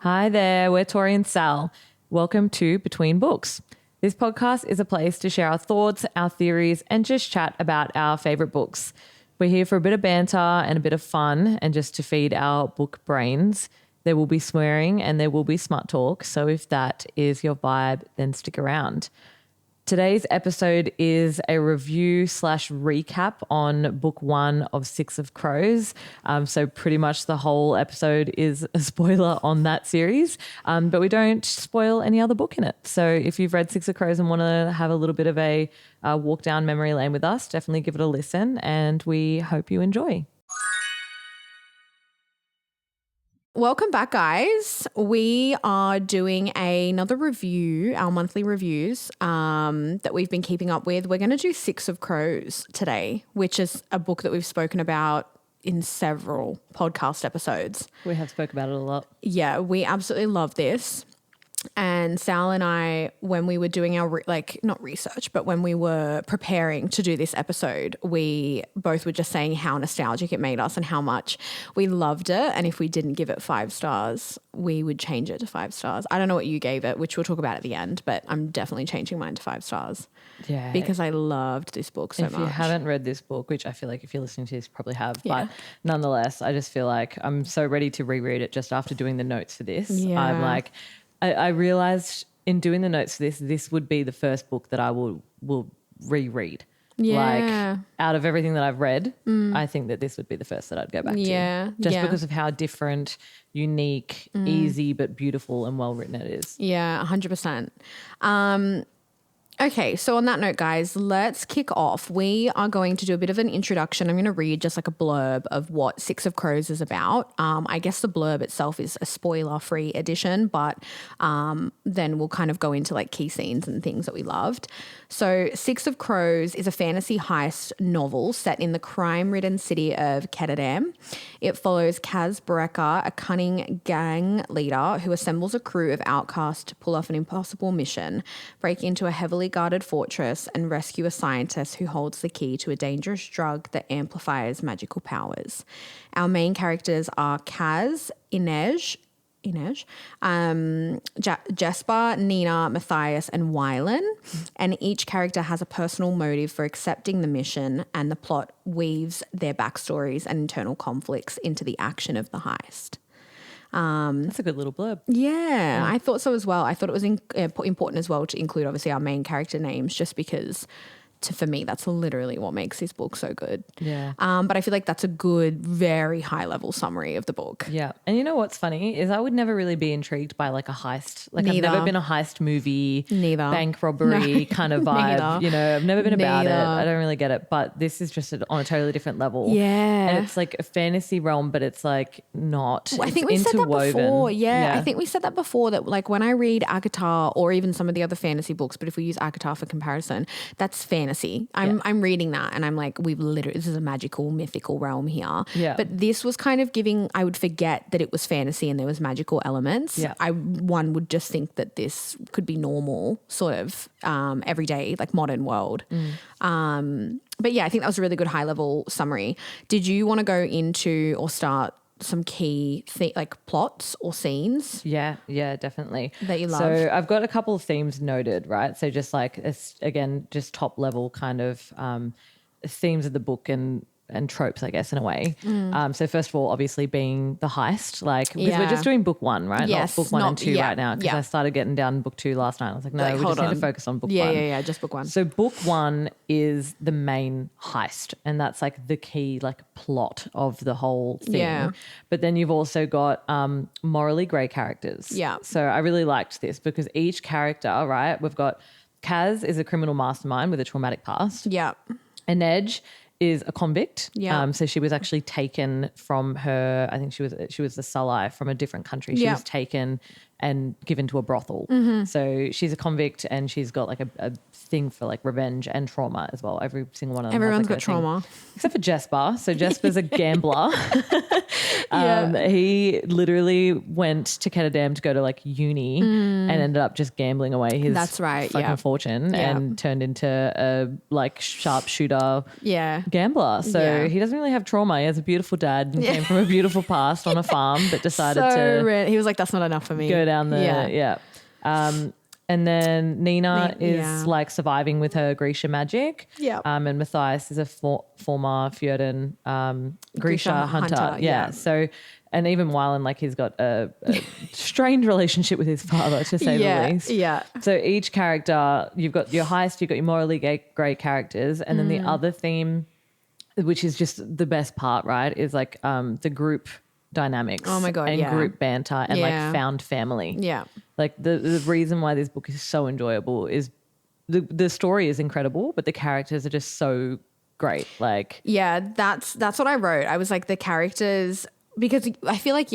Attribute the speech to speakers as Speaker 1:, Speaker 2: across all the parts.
Speaker 1: Hi there, we're Tori and Sal. Welcome to Between Books. This podcast is a place to share our thoughts, our theories, and just chat about our favourite books. We're here for a bit of banter and a bit of fun and just to feed our book brains. There will be swearing and there will be smut talk, so if that is your vibe, then stick around. Today's episode is a review / recap on book 1 of Six of Crows. So pretty much the whole episode is a spoiler on that series, but we don't spoil any other book in it. So if you've read Six of Crows and want to have a little bit of a walk down memory lane with us, definitely give it a listen and we hope you enjoy.
Speaker 2: Welcome back, guys. We are doing another review, our monthly reviews that we've been keeping up with. We're going to do Six of Crows today, which is a book that we've spoken about in several podcast episodes.
Speaker 1: We have spoke about it a lot.
Speaker 2: Yeah, we absolutely love this. And Sal and I, when we were doing our, not research, but when we were preparing to do this episode, we both were just saying how nostalgic it made us and how much we loved it. And if we didn't give it 5 stars, we would change it to 5 stars. I don't know what you gave it, which we'll talk about at the end, but I'm definitely changing mine to 5 stars.
Speaker 1: Yeah.
Speaker 2: Because I loved this book so much.
Speaker 1: If you haven't read this book, which I feel like if you're listening to this, you probably have, but nonetheless, I just feel like I'm so ready to reread it just after doing the notes for this.
Speaker 2: Yeah.
Speaker 1: I'm like, I realized in doing the notes for this would be the first book that I will reread.
Speaker 2: Yeah.
Speaker 1: Like out of everything that I've read, I think that this would be the first that I'd go back to. Just because of how different, unique, easy, but beautiful and well written it is.
Speaker 2: Yeah, 100%. Okay, so on that note, guys, let's kick off. We are going to do a bit of an introduction. I'm going to read just like a blurb of what Six of Crows is about. I guess the blurb itself is a spoiler-free edition, but then we'll kind of go into like key scenes and things that we loved. So Six of Crows is a fantasy heist novel set in the crime-ridden city of Ketterdam. It follows Kaz Brecker, a cunning gang leader who assembles a crew of outcasts to pull off an impossible mission, break into a heavily guarded fortress and rescue a scientist who holds the key to a dangerous drug that amplifies magical powers. Our main characters are Kaz, Inej, Jasper, Nina, Matthias, and Wylan. And each character has a personal motive for accepting the mission, and the plot weaves their backstories and internal conflicts into the action of the heist.
Speaker 1: That's a good little blurb.
Speaker 2: Yeah, I thought so as well. I thought it was important as well to include obviously our main character names, just because for me that's literally what makes this book so good.
Speaker 1: Yeah.
Speaker 2: But I feel like that's a good, very high level summary of the book.
Speaker 1: Yeah. And you know what's funny is I would never really be intrigued by like a heist. Like
Speaker 2: Neither.
Speaker 1: I've never been a heist movie,
Speaker 2: Neither.
Speaker 1: bank robbery kind of vibe.
Speaker 2: Neither.
Speaker 1: You know, I've never been about it.
Speaker 2: Neither.
Speaker 1: I don't really get it. But this is just on a totally different level.
Speaker 2: Yeah.
Speaker 1: And it's like a fantasy realm, but it's like not.
Speaker 2: I think
Speaker 1: it's
Speaker 2: we said that
Speaker 1: interwoven.
Speaker 2: before. Yeah, I think we said that before, that like when I read Akatar or even some of the other fantasy books, but if we use Akatar for comparison, that's fantasy. I'm reading that and I'm like, this is a magical, mythical realm here.
Speaker 1: Yeah.
Speaker 2: But this was kind of I would forget that it was fantasy and there was magical elements.
Speaker 1: Yeah.
Speaker 2: One would just think that this could be normal, sort of everyday, like modern world. But yeah, I think that was a really good high level summary. Did you want to go into or start some key plots or scenes?
Speaker 1: Yeah, definitely.
Speaker 2: That you love.
Speaker 1: So I've got a couple of themes noted, right? So just like, again, just top level kind of themes of the book and tropes, I guess, in a way. So first of all, obviously being the heist, because we're just doing book 1, right?
Speaker 2: Yes,
Speaker 1: not book 1 and 2 right now, because I started getting down book 2 last night. I was like, no, we just need to focus on book 1.
Speaker 2: Yeah, just book 1.
Speaker 1: So book 1 is the main heist, and that's like the key plot of the whole thing.
Speaker 2: Yeah.
Speaker 1: But then you've also got morally grey characters.
Speaker 2: Yeah.
Speaker 1: So I really liked this because each character, right, we've got Kaz is a criminal mastermind with a traumatic past.
Speaker 2: Yeah.
Speaker 1: Inej is a convict.
Speaker 2: Yeah.
Speaker 1: So she was actually taken from her, I think she was the Sulai from a different country. She was taken and given to a brothel. So she's a convict and she's got like a thing for like revenge and trauma as well. Every single one of them
Speaker 2: Everyone's
Speaker 1: has like
Speaker 2: got trauma.
Speaker 1: except for Jesper. So Jesper's a gambler. He literally went to Ketterdam to go to like uni and ended up just gambling away his fucking fortune and turned into a like sharpshooter gambler. So he doesn't really have trauma. He has a beautiful dad and came from a beautiful past on a farm, but decided
Speaker 2: he was like, that's not enough for me.
Speaker 1: Go down the and then Nina is like surviving with her Grisha magic. Yeah. And Matthias is a former Fjorden Grisha hunter. Yeah. So, and even Wylan, like he's got a strange relationship with his father, to say the least. Yeah. So each character, you've got your heist, you've got your morally grey characters, and then the other theme, which is just the best part, right, is like the group dynamics.
Speaker 2: Oh my God,
Speaker 1: and group banter and like found family. Yeah. Like the reason why this book is so enjoyable is the story is incredible, but the characters are just so great. Like
Speaker 2: that's what I wrote. I was like, the characters, because I feel like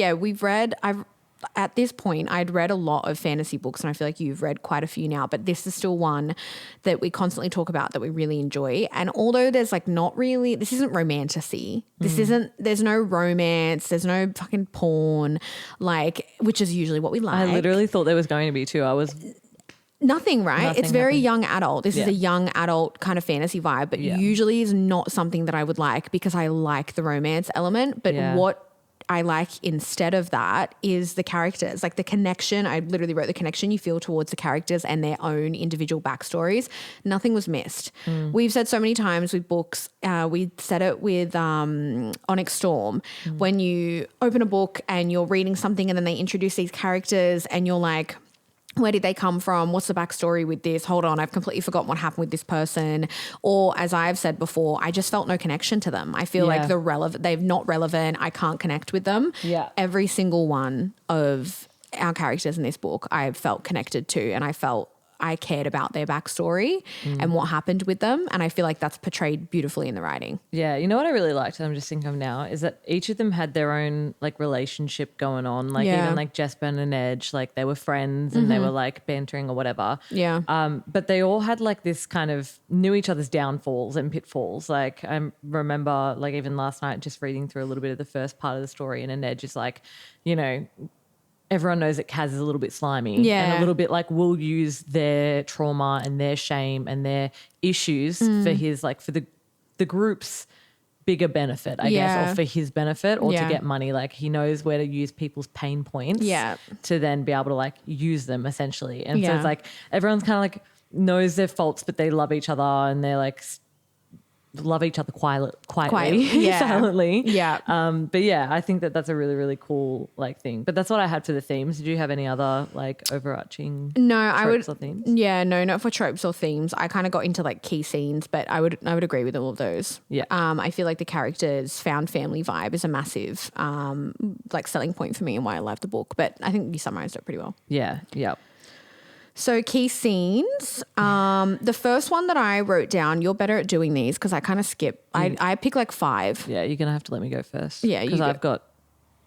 Speaker 2: at this point, I'd read a lot of fantasy books, and I feel like you've read quite a few now, but this is still one that we constantly talk about that we really enjoy. And although there's like this isn't romantasy. There's no romance. There's no fucking porn, like, which is usually what we like.
Speaker 1: I literally thought there was going to be too.
Speaker 2: Nothing, right? It's very young adult. This is a young adult kind of fantasy vibe, but usually is not something that I would like because I like the romance element. But what I like instead of that is the characters, like the connection. I literally wrote the connection you feel towards the characters and their own individual backstories. Nothing was missed. We've said so many times with books, we said it with Onyx Storm, when you open a book and you're reading something and then they introduce these characters and you're like, where did they come from? What's the backstory with this? Hold on, I've completely forgotten what happened with this person. Or as I've said before, I just felt no connection to them. I feel like they're not relevant. I can't connect with them. Yeah. Every single one of our characters in this book I felt connected to, and I felt I cared about their backstory and what happened with them. And I feel like that's portrayed beautifully in the writing.
Speaker 1: Yeah. You know what I really liked, I'm just thinking of now, is that each of them had their own like relationship going on. Like even like Jesper and Edge, like they were friends and they were like bantering or whatever. Yeah. But they all had like this kind of knew each other's downfalls and pitfalls. Like I remember like even last night just reading through a little bit of the first part of the story, and Edge is like, you know, everyone knows that Kaz is a little bit slimy and a little bit like will use their trauma and their shame and their issues for his like for the group's bigger benefit, I guess, or for his benefit or to get money. Like he knows where to use people's pain points to then be able to like use them essentially. And so it's like everyone's kind of like knows their faults, but they love each other and they're like love each other quietly, silently. Yeah. But yeah, I think that that's a really, really cool like thing. But that's what I had for the themes. Did you have any other like overarching tropes or themes?
Speaker 2: Yeah, no, not for tropes or themes. I kind of got into like key scenes, but I would agree with all of those. Yeah. I feel like the characters' found family vibe is a massive like selling point for me and why I love the book. But I think you summarized it pretty well.
Speaker 1: Yeah. Yeah.
Speaker 2: So key scenes, the first one that I wrote down, you're better at doing these because I kind of skip. I pick like 5.
Speaker 1: Yeah, you're going to have to let me go first.
Speaker 2: Yeah,
Speaker 1: because I've got...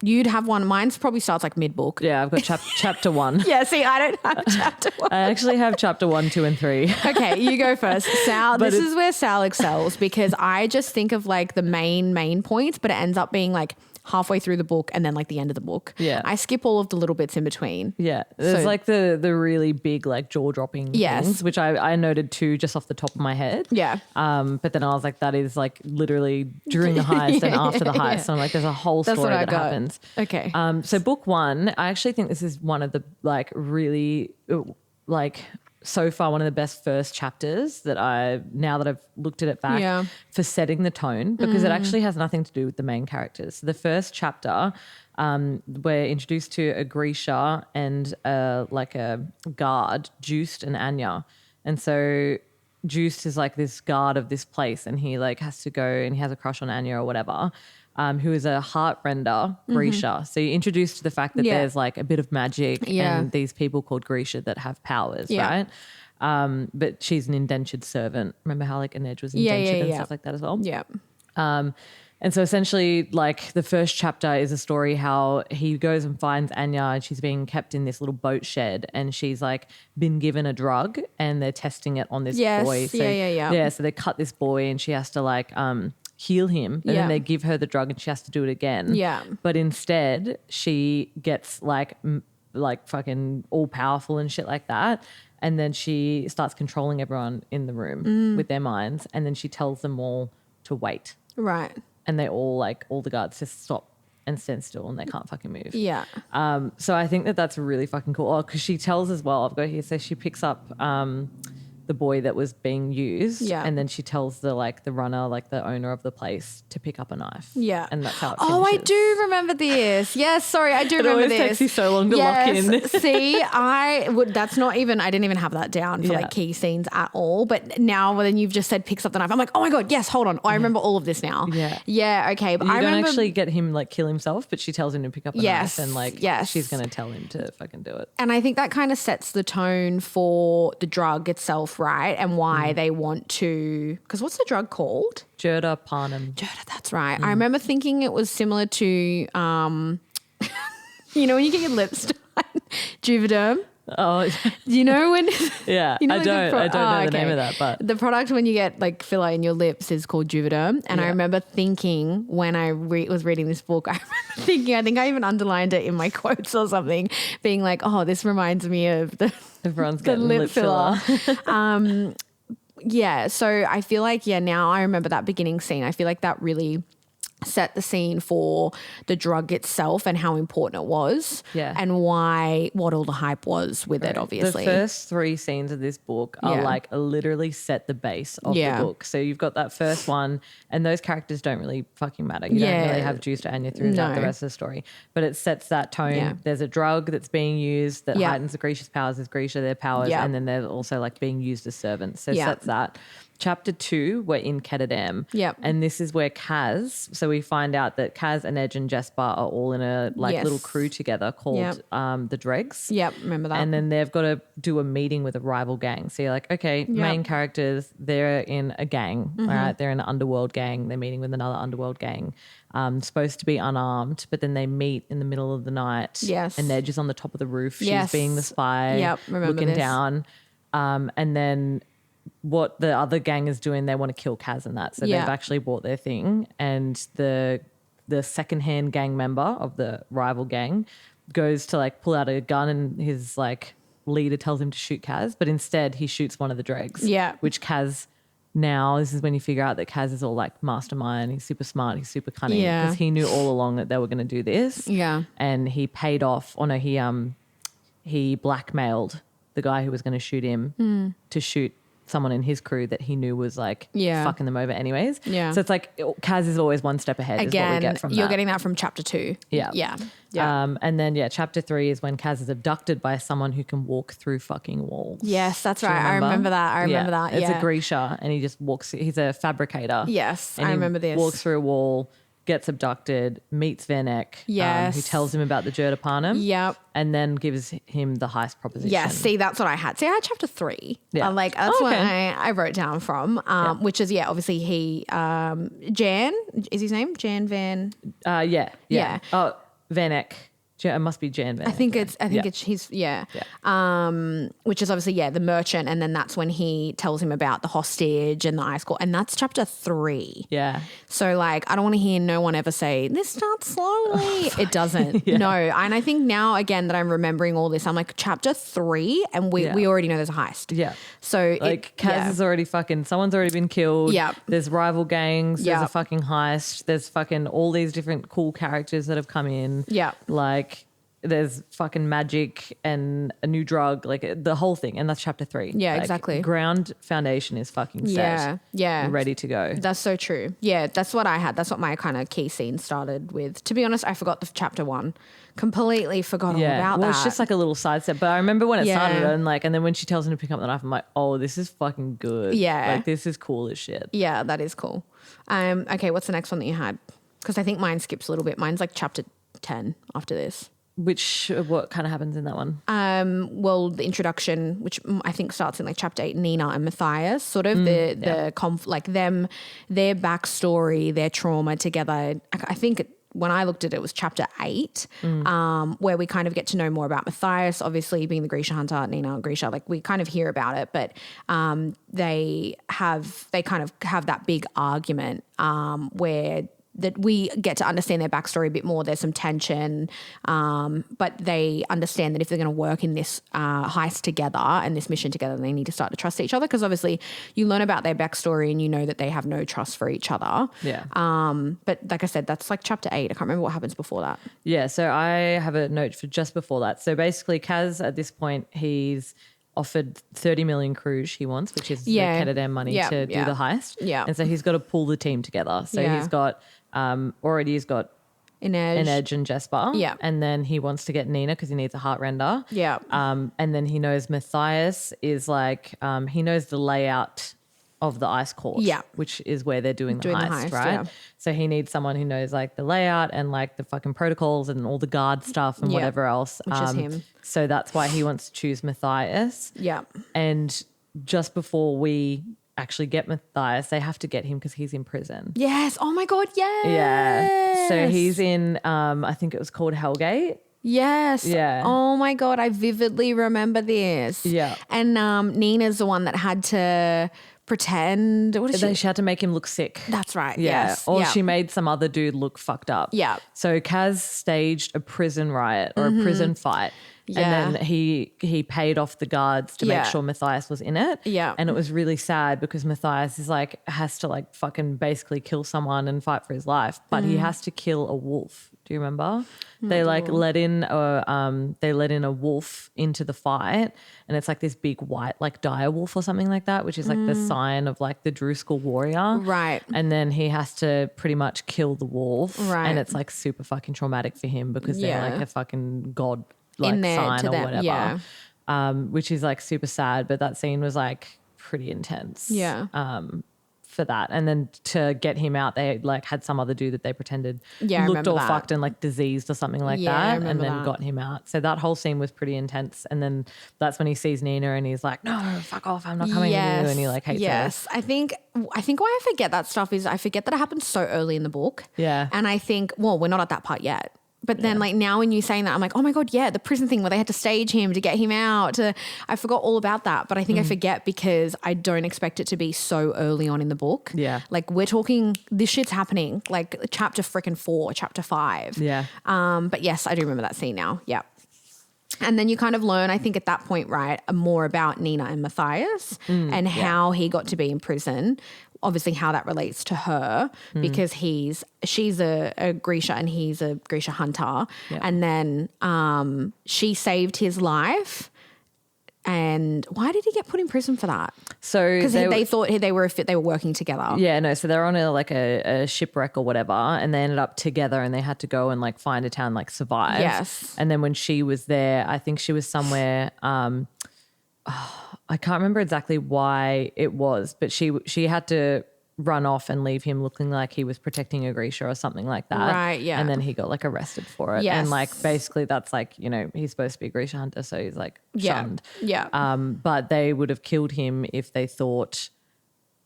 Speaker 2: You'd have one. Mine's probably starts like mid-book.
Speaker 1: Yeah, I've got chapter 1.
Speaker 2: Yeah, see, I don't have chapter 1.
Speaker 1: I actually have chapter 1, 2 and 3.
Speaker 2: Okay, you go first. Sal, this is where Sal excels because I just think of like the main points, but it ends up being like halfway through the book and then like the end of the book. Yeah. I skip all of the little bits in between.
Speaker 1: Yeah. There's like the really big like jaw-dropping things, which I noted too just off the top of my head. Yeah. But then I was like, that is like literally during the heist and after the heist. So I'm like, there's a whole story that happens. Okay. So book 1, I actually think this is one of the like really like so far one of the best first chapters that now that I've looked at it back for setting the tone, because it actually has nothing to do with the main characters. So the first chapter, we're introduced to a Grisha and like a guard, Juiced and Anya. And so Juiced is like this guard of this place and he like has to go and he has a crush on Anya or whatever. Who is a heartrender Grisha. So you're introduced to the fact that there's like a bit of magic and these people called Grisha that have powers, right? But she's an indentured servant. Remember how like Inej was indentured and stuff like that as well? Yeah. And so essentially, like, the first chapter is a story how he goes and finds Anya and she's being kept in this little boat shed and she's like been given a drug and they're testing it on this boy. So,
Speaker 2: yeah.
Speaker 1: so they cut this boy and she has to like heal him, and then they give her the drug and she has to do it again.
Speaker 2: Yeah.
Speaker 1: But instead she gets like fucking all powerful and shit like that. And then she starts controlling everyone in the room with their minds. And then she tells them all to wait.
Speaker 2: Right.
Speaker 1: And they all like, all the guards just stop and stand still and they can't fucking move.
Speaker 2: Yeah.
Speaker 1: So I think that that's really fucking cool. Oh, because she tells as well, I've got here, so she picks up the boy that was being used.
Speaker 2: Yeah.
Speaker 1: And then she tells the runner, like the owner of the place, to pick up a knife.
Speaker 2: Yeah.
Speaker 1: And that's how it
Speaker 2: Oh, I
Speaker 1: finishes.
Speaker 2: do remember this. Yes, sorry, I do remember
Speaker 1: always
Speaker 2: this.
Speaker 1: takes you so long to lock in.
Speaker 2: See, that's not even, I didn't even have that down for like key scenes at all. But now when you've just said picks up the knife, I'm like, oh my God, yes, hold on. Oh, I remember all of this now.
Speaker 1: Yeah.
Speaker 2: Yeah, okay. But
Speaker 1: You
Speaker 2: I
Speaker 1: don't
Speaker 2: remember
Speaker 1: actually get him like kill himself, but she tells him to pick up a
Speaker 2: Yes,
Speaker 1: knife and like
Speaker 2: yes.
Speaker 1: she's going to tell him to fucking do it.
Speaker 2: And I think that kind of sets the tone for the drug itself, right? And why they want to, because what's the drug called?
Speaker 1: Jerda-Parnam.
Speaker 2: That's right. I remember thinking it was similar to, you know, when you get your lips done, Juvederm.
Speaker 1: Oh,
Speaker 2: You know when?
Speaker 1: yeah.
Speaker 2: You know,
Speaker 1: I
Speaker 2: like
Speaker 1: don't know the name
Speaker 2: okay.
Speaker 1: of that, but
Speaker 2: The product when you get like filler in your lips is called Juvederm. And I remember thinking when I was reading this book, I remember thinking, I think I even underlined it in my quotes or something, being like, oh, this reminds me of the
Speaker 1: everyone's
Speaker 2: the
Speaker 1: getting
Speaker 2: lip filler.
Speaker 1: filler.
Speaker 2: Yeah, so I feel like, now I remember that beginning scene. I feel like that really set the scene for the drug itself and how important it was.
Speaker 1: Yeah.
Speaker 2: And what all the hype was with it, obviously.
Speaker 1: The first 3 scenes of this book are like literally set the base of the book. So you've got that first one and those characters don't really fucking matter. You don't really have juice to Anya throughout the rest of the story. But it sets that tone.
Speaker 2: Yeah.
Speaker 1: There's a drug that's being used that heightens the Grisha's powers. There's Grisha, their powers. And then they're also like being used as servants. So it sets that. Chapter 2, we're in Ketterdam.
Speaker 2: Yep.
Speaker 1: And this is where Kaz, so we find out that Kaz, Anej and Jesper are all in a little crew together called the Dregs.
Speaker 2: Yep, remember that.
Speaker 1: And then they've got to do a meeting with a rival gang. So you're like, okay, main characters, they're in a gang, all right? They're in an underworld gang. They're meeting with another underworld gang. Supposed to be unarmed, but then they meet in the middle of the night.
Speaker 2: Yes.
Speaker 1: And Nedge is on the top of the roof.
Speaker 2: Yes.
Speaker 1: She's being the spy.
Speaker 2: Yep, remember
Speaker 1: looking
Speaker 2: this.
Speaker 1: down. And then what the other gang is doing, they want to kill Kaz and that. So they've actually bought their thing. And the secondhand gang member of the rival gang goes to like pull out a gun and his like leader tells him to shoot Kaz, but instead he shoots one of the dregs.
Speaker 2: Yeah.
Speaker 1: Which Kaz now, this is when you figure out that Kaz is all like mastermind. He's super smart. He's super cunning.
Speaker 2: Yeah.
Speaker 1: Because he knew all along that they were going to do this.
Speaker 2: Yeah.
Speaker 1: And he paid off. Oh no, he blackmailed the guy who was going to shoot him to shoot someone in his crew that he knew was like fucking them over anyways.
Speaker 2: Yeah.
Speaker 1: So it's like Kaz is always one step ahead.
Speaker 2: Again,
Speaker 1: is what we get from
Speaker 2: you're
Speaker 1: that.
Speaker 2: getting that from chapter 2.
Speaker 1: Yeah.
Speaker 2: Yeah.
Speaker 1: And then chapter 3 is when Kaz is abducted by someone who can walk through fucking walls.
Speaker 2: Yes, that's
Speaker 1: Do you
Speaker 2: right. I remember that. I remember that.
Speaker 1: It's
Speaker 2: Yeah.
Speaker 1: a Grisha and he just walks. He's a fabricator.
Speaker 2: Yes,
Speaker 1: and
Speaker 2: I
Speaker 1: he
Speaker 2: remember this.
Speaker 1: Walks through a wall, gets abducted, meets Vanek,
Speaker 2: Yes.
Speaker 1: who tells him about the Jerda-Parnam.
Speaker 2: Yep.
Speaker 1: And then gives him the heist proposition.
Speaker 2: Yeah, see, that's what I had. See, I had chapter 3.
Speaker 1: Yeah.
Speaker 2: That's what
Speaker 1: okay.
Speaker 2: I wrote down from, which is, obviously he, Jan, is his name? Jan Van?
Speaker 1: Yeah.
Speaker 2: Yeah.
Speaker 1: Oh, Vanek. It must be Jan Vanek.
Speaker 2: I think it's he's, which is obviously, the merchant. And then that's when he tells him about the hostage and the ice core. And that's chapter 3.
Speaker 1: Yeah.
Speaker 2: So like, I don't want to hear no one ever say, this starts slowly. It doesn't.
Speaker 1: Yeah.
Speaker 2: No. And I think now again that I'm remembering all this, I'm like chapter 3 and we already know there's a heist.
Speaker 1: Yeah.
Speaker 2: So
Speaker 1: like Kaz is already someone's already been killed.
Speaker 2: Yeah.
Speaker 1: There's rival gangs. There's
Speaker 2: Yeah.
Speaker 1: a fucking heist. There's fucking all these different cool characters that have come in.
Speaker 2: Yeah.
Speaker 1: Like there's fucking magic and a new drug, like the whole thing. And that's chapter 3.
Speaker 2: Yeah,
Speaker 1: Like,
Speaker 2: exactly.
Speaker 1: Ground foundation is fucking set.
Speaker 2: Yeah, yeah.
Speaker 1: Ready to go.
Speaker 2: That's so true. Yeah, that's what I had. That's what my kind of key scene started with. To be honest, I forgot the chapter 1. Completely forgot all about
Speaker 1: well,
Speaker 2: that.
Speaker 1: it's just like a little side step. But I remember when it
Speaker 2: Yeah.
Speaker 1: started and then when she tells him to pick up the knife, I'm like, oh, this is fucking good.
Speaker 2: Yeah.
Speaker 1: Like this is cool as shit.
Speaker 2: Yeah, that is cool. Okay, what's the next one that you had? Because I think mine skips a little bit. Mine's like chapter 10 after this.
Speaker 1: What kind of happens in that one?
Speaker 2: Well, the introduction, which I think starts in like chapter 8, Nina and Matthias, sort of their backstory, their trauma together. I think when I looked at it was chapter 8, where we kind of get to know more about Matthias, obviously being the Grisha hunter, Nina and Grisha, like we kind of hear about it, but they kind of have that big argument where that we get to understand their backstory a bit more. There's some tension, but they understand that if they're going to work in this heist together and this mission together, they need to start to trust each other, because obviously you learn about their backstory and you know that they have no trust for each other.
Speaker 1: Yeah.
Speaker 2: But like I said, that's like chapter 8. I can't remember what happens before that.
Speaker 1: Yeah, so I have a note for just before that. So basically Kaz at this point, he's offered 30 million Kruj he wants, which is the Ketterdam money to do the heist.
Speaker 2: Yeah.
Speaker 1: And so he's got to pull the team together. So he's got he's got Inej and Jesper.
Speaker 2: Yeah.
Speaker 1: And then he wants to get Nina because he needs a heart render.
Speaker 2: Yeah.
Speaker 1: And then he knows Matthias is like, he knows the layout of the ice court, which is where they're doing the heist, right? Yeah. So he needs someone who knows like the layout and like the fucking protocols and all the guard stuff and whatever else.
Speaker 2: Which is him.
Speaker 1: So that's why he wants to choose Matthias.
Speaker 2: Yeah.
Speaker 1: And just before we actually get Matthias, they have to get him because he's in prison.
Speaker 2: Yes. Oh my God. Yes.
Speaker 1: Yeah. So he's in, I think it was called Hellgate.
Speaker 2: Yes.
Speaker 1: Yeah.
Speaker 2: Oh my God. I vividly remember this.
Speaker 1: Yeah.
Speaker 2: And Nina's the one that had to pretend. What is
Speaker 1: She had to make him look sick.
Speaker 2: That's right.
Speaker 1: Yeah.
Speaker 2: Yes.
Speaker 1: Or she made some other dude look fucked up.
Speaker 2: Yeah.
Speaker 1: So Kaz staged a prison riot or a prison fight.
Speaker 2: Yeah.
Speaker 1: And then he paid off the guards to make sure Matthias was in it.
Speaker 2: Yeah.
Speaker 1: And it was really sad because Matthias is like, has to like fucking basically kill someone and fight for his life. But he has to kill a wolf. Do you remember? They like let in a wolf into the fight, and it's like this big white like dire wolf or something like that, which is like the sign of like the Druskal warrior.
Speaker 2: Right.
Speaker 1: And then he has to pretty much kill the wolf.
Speaker 2: Right.
Speaker 1: And it's like super fucking traumatic for him because they're like a fucking god like
Speaker 2: in there
Speaker 1: sign
Speaker 2: to
Speaker 1: or
Speaker 2: them.
Speaker 1: whatever.
Speaker 2: Yeah.
Speaker 1: Which is like super sad, but that scene was like pretty intense.
Speaker 2: Yeah.
Speaker 1: For that. And then to get him out, they like had some other dude that they pretended
Speaker 2: I
Speaker 1: looked
Speaker 2: remember
Speaker 1: all
Speaker 2: that.
Speaker 1: fucked and like diseased or something like
Speaker 2: I
Speaker 1: that, and
Speaker 2: remember
Speaker 1: then
Speaker 2: that.
Speaker 1: got him out. So that whole scene was pretty intense. And then that's when he sees Nina and he's like, no, fuck off, I'm not coming with you. And he like hates her.
Speaker 2: I think why I forget that stuff is I forget that it happened so early in the book.
Speaker 1: Yeah.
Speaker 2: And I think, well, we're not at that part yet. But then like now when you're saying that, I'm like, oh my God, yeah, the prison thing where they had to stage him to get him out. I forgot all about that. But I think I forget because I don't expect it to be so early on in the book.
Speaker 1: Yeah.
Speaker 2: Like we're talking, this shit's happening like chapter freaking 4, chapter 5.
Speaker 1: Yeah.
Speaker 2: But yes, I do remember that scene now. Yeah. And then you kind of learn, I think at that point, right, more about Nina and Matthias and how he got to be in prison. Obviously how that relates to her because she's a Grisha and he's a Grisha hunter.
Speaker 1: Yeah.
Speaker 2: And then she saved his life. And why did he get put in prison for that?
Speaker 1: So
Speaker 2: because they thought they were working together.
Speaker 1: Yeah, no. So they're on a shipwreck or whatever, and they ended up together, and they had to go and like find a town, like survive.
Speaker 2: Yes.
Speaker 1: And then when she was there, I think she was somewhere. I can't remember exactly why it was, but she had to run off and leave him looking like he was protecting a Grisha or something like that.
Speaker 2: Right, yeah.
Speaker 1: And then he got like arrested for it.
Speaker 2: Yes.
Speaker 1: And like basically that's like, you know, he's supposed to be a Grisha hunter, so he's like shunned.
Speaker 2: Yeah.
Speaker 1: But they would have killed him if they thought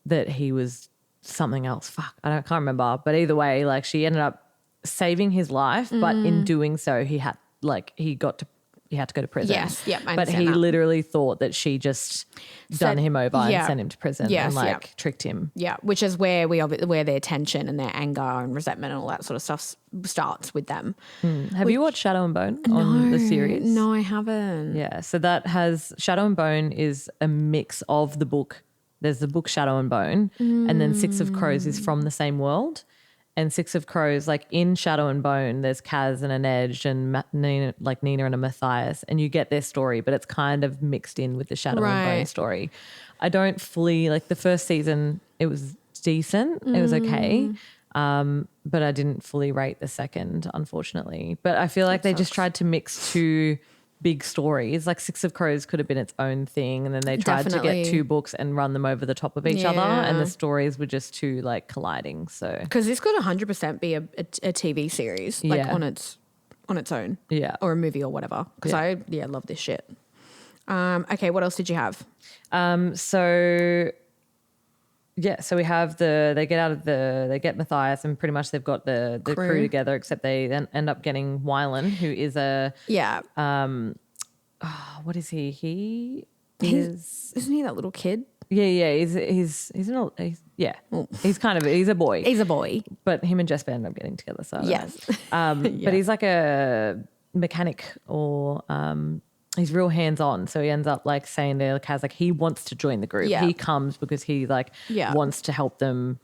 Speaker 1: that he was something else. Fuck, can't remember. But either way, like she ended up saving his life, but in doing so he had to go to prison.
Speaker 2: Yes, yep, I
Speaker 1: but
Speaker 2: understand
Speaker 1: he
Speaker 2: that.
Speaker 1: literally thought that she just done him over and sent him to prison
Speaker 2: Yes,
Speaker 1: and like
Speaker 2: yep.
Speaker 1: tricked him.
Speaker 2: Yeah, which is where where their tension and their anger and resentment and all that sort of stuff starts with them.
Speaker 1: Have you watched Shadow and Bone on the series?
Speaker 2: No, I haven't.
Speaker 1: Yeah, so that has Shadow and Bone is a mix of the book. There's the book Shadow and Bone, and then Six of Crows is from the same world. And Six of Crows, like in Shadow and Bone, there's Kaz and an Edge and Nina and a Matthias, and you get their story, but it's kind of mixed in with the Shadow and Bone story. I don't fully like the first season. It was decent. It was okay. But I didn't fully rate the second, unfortunately. But I feel like they just tried to mix two big stories. Like Six of Crows could have been its own thing, and then they tried to
Speaker 2: Definitely.
Speaker 1: get two books and run them over the top of each other,
Speaker 2: Yeah.
Speaker 1: and the stories were just too like colliding. So
Speaker 2: Because this could 100% be a TV series, like
Speaker 1: Yeah.
Speaker 2: on its own.
Speaker 1: Yeah.
Speaker 2: Or a movie or whatever. Because I love this shit. Okay, what else did you have?
Speaker 1: So we have they get Matthias, and pretty much they've got the crew together, except they then end up getting Wylan, who is what is he?
Speaker 2: Isn't he that little kid?
Speaker 1: Yeah. He's a boy.
Speaker 2: He's a boy.
Speaker 1: But him and Jesper end up getting together. So
Speaker 2: yes.
Speaker 1: But he's like a mechanic, or he's real hands-on. So he ends up like saying to Kaz, like, he wants to join the group.
Speaker 2: Yeah.
Speaker 1: He comes because he wants to help them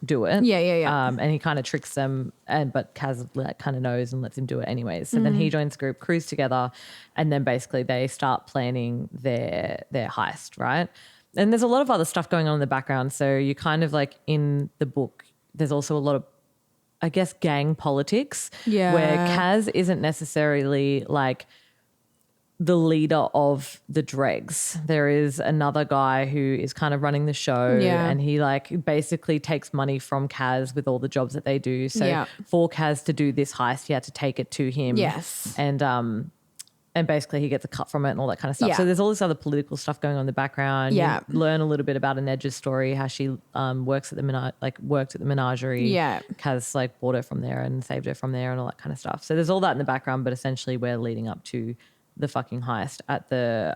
Speaker 1: do it.
Speaker 2: Yeah.
Speaker 1: And he kind of tricks them, but Kaz kind of knows and lets him do it anyways. So then he joins the group, crews together, and then basically they start planning their heist, right? And there's a lot of other stuff going on in the background. So you kind of like in the book, there's also a lot of, I guess, gang politics, where Kaz isn't necessarily like the leader of the dregs. There is another guy who is kind of running the show, and he like basically takes money from Kaz with all the jobs that they do. So for Kaz to do this heist, he had to take it to him.
Speaker 2: Yes.
Speaker 1: And basically he gets a cut from it and all that kind of stuff.
Speaker 2: Yeah.
Speaker 1: So there's all this other political stuff going on in the background.
Speaker 2: Yeah.
Speaker 1: You learn a little bit about Inej's story, how she worked at the menagerie.
Speaker 2: Yeah.
Speaker 1: Kaz like bought her from there and saved her from there and all that kind of stuff. So there's all that in the background, but essentially we're leading up to the fucking heist at the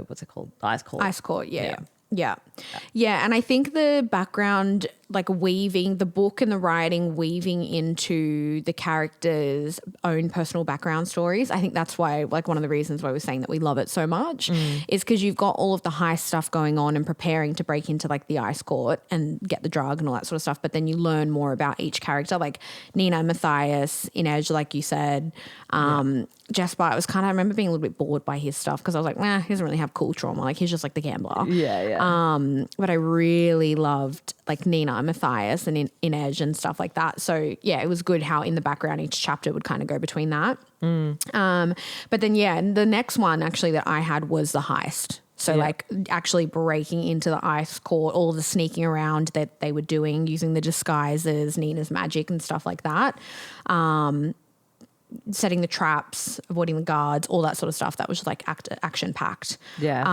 Speaker 1: what's it called? The Ice Court.
Speaker 2: Ice Court, yeah. And I think the background, like weaving the book and the writing, weaving into the characters' own personal background stories. I think that's why, like, one of the reasons why we're saying that we love it so much is because you've got all of the heist stuff going on and preparing to break into like the Ice Court and get the drug and all that sort of stuff. But then you learn more about each character, like Nina, Matthias, Inej, like you said. Jesper, I remember being a little bit bored by his stuff because I was like, he doesn't really have cool trauma. Like, he's just like the gambler. But I really loved like Nina, Matthias, and Inej and stuff like that. So yeah, it was good how in the background each chapter would kind of go between that. But then the next one actually that I had was the heist. So like actually breaking into the Ice Court, all the sneaking around that they were doing, using the disguises, Nina's magic and stuff like that. Setting the traps, avoiding the guards, all that sort of stuff. That was just like action packed.
Speaker 1: Yeah.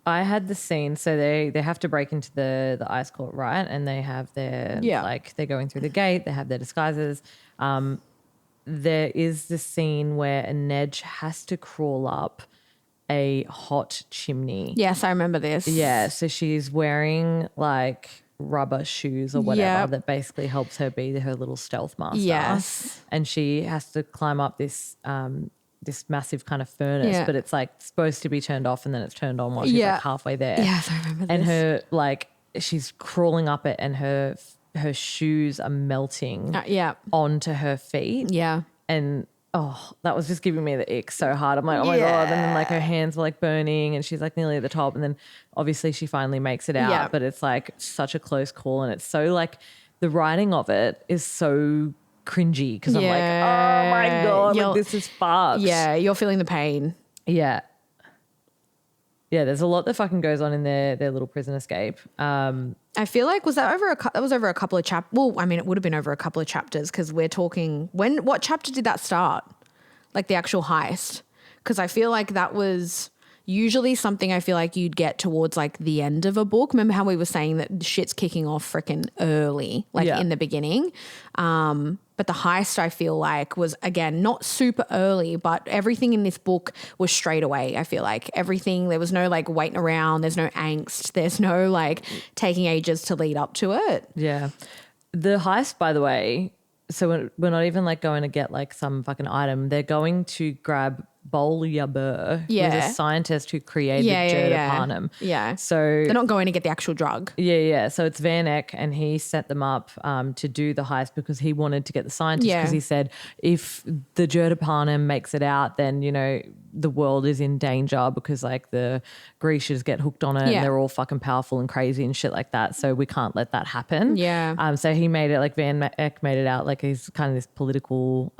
Speaker 1: I had the scene. So they have to break into the Ice Court, right? And they have their like they're going through the gate. They have their disguises. There is the scene where Inej has to crawl up a hot chimney.
Speaker 2: Yes, I remember this.
Speaker 1: Yeah. So she's wearing like rubber shoes or whatever that basically helps her be her little stealth master.
Speaker 2: Yes.
Speaker 1: And she has to climb up this massive kind of furnace, but it's like supposed to be turned off and then it's turned on while she's like halfway there.
Speaker 2: Yes, I remember this.
Speaker 1: And her like she's crawling up it and her shoes are melting onto her feet.
Speaker 2: Yeah.
Speaker 1: And that was just giving me the ick so hard. I'm like, oh my God. And then like her hands were like burning and she's like nearly at the top. And then obviously she finally makes it out, but it's like such a close call. And it's so like the writing of it is so cringy because I'm like, oh my God, like, this is fucked.
Speaker 2: Yeah, you're feeling the pain.
Speaker 1: Yeah. Yeah, there's a lot that fucking goes on in their little prison escape.
Speaker 2: I feel like that was over a couple of chapters. Well, I mean, it would have been over a couple of chapters because we're talking what chapter did that start? Like the actual heist? Because I feel like that was usually something I feel like you'd get towards like the end of a book. Remember how we were saying that shit's kicking off freaking early, like in the beginning. But the heist, I feel like, was, again, not super early, but everything in this book was straight away, I feel like. Everything, there was no, like, waiting around. There's no angst. There's no, like, taking ages to lead up to it.
Speaker 1: Yeah. The heist, by the way, so we're not even, like, going to get, like, some fucking item. They're going to grab Bolyaber, who's a scientist who created Ketterdam.
Speaker 2: Yeah.
Speaker 1: So
Speaker 2: they're not going to get the actual drug.
Speaker 1: Yeah. So it's Van Eck, and he set them up to do the heist because he wanted to get the scientist because he said if the Ketterdam makes it out, then, you know, the world is in danger because like the Grishas get hooked on it and they're all fucking powerful and crazy and shit like that. So we can't let that happen.
Speaker 2: Yeah.
Speaker 1: So he made it, like Van Eck made it out like he's kind of this political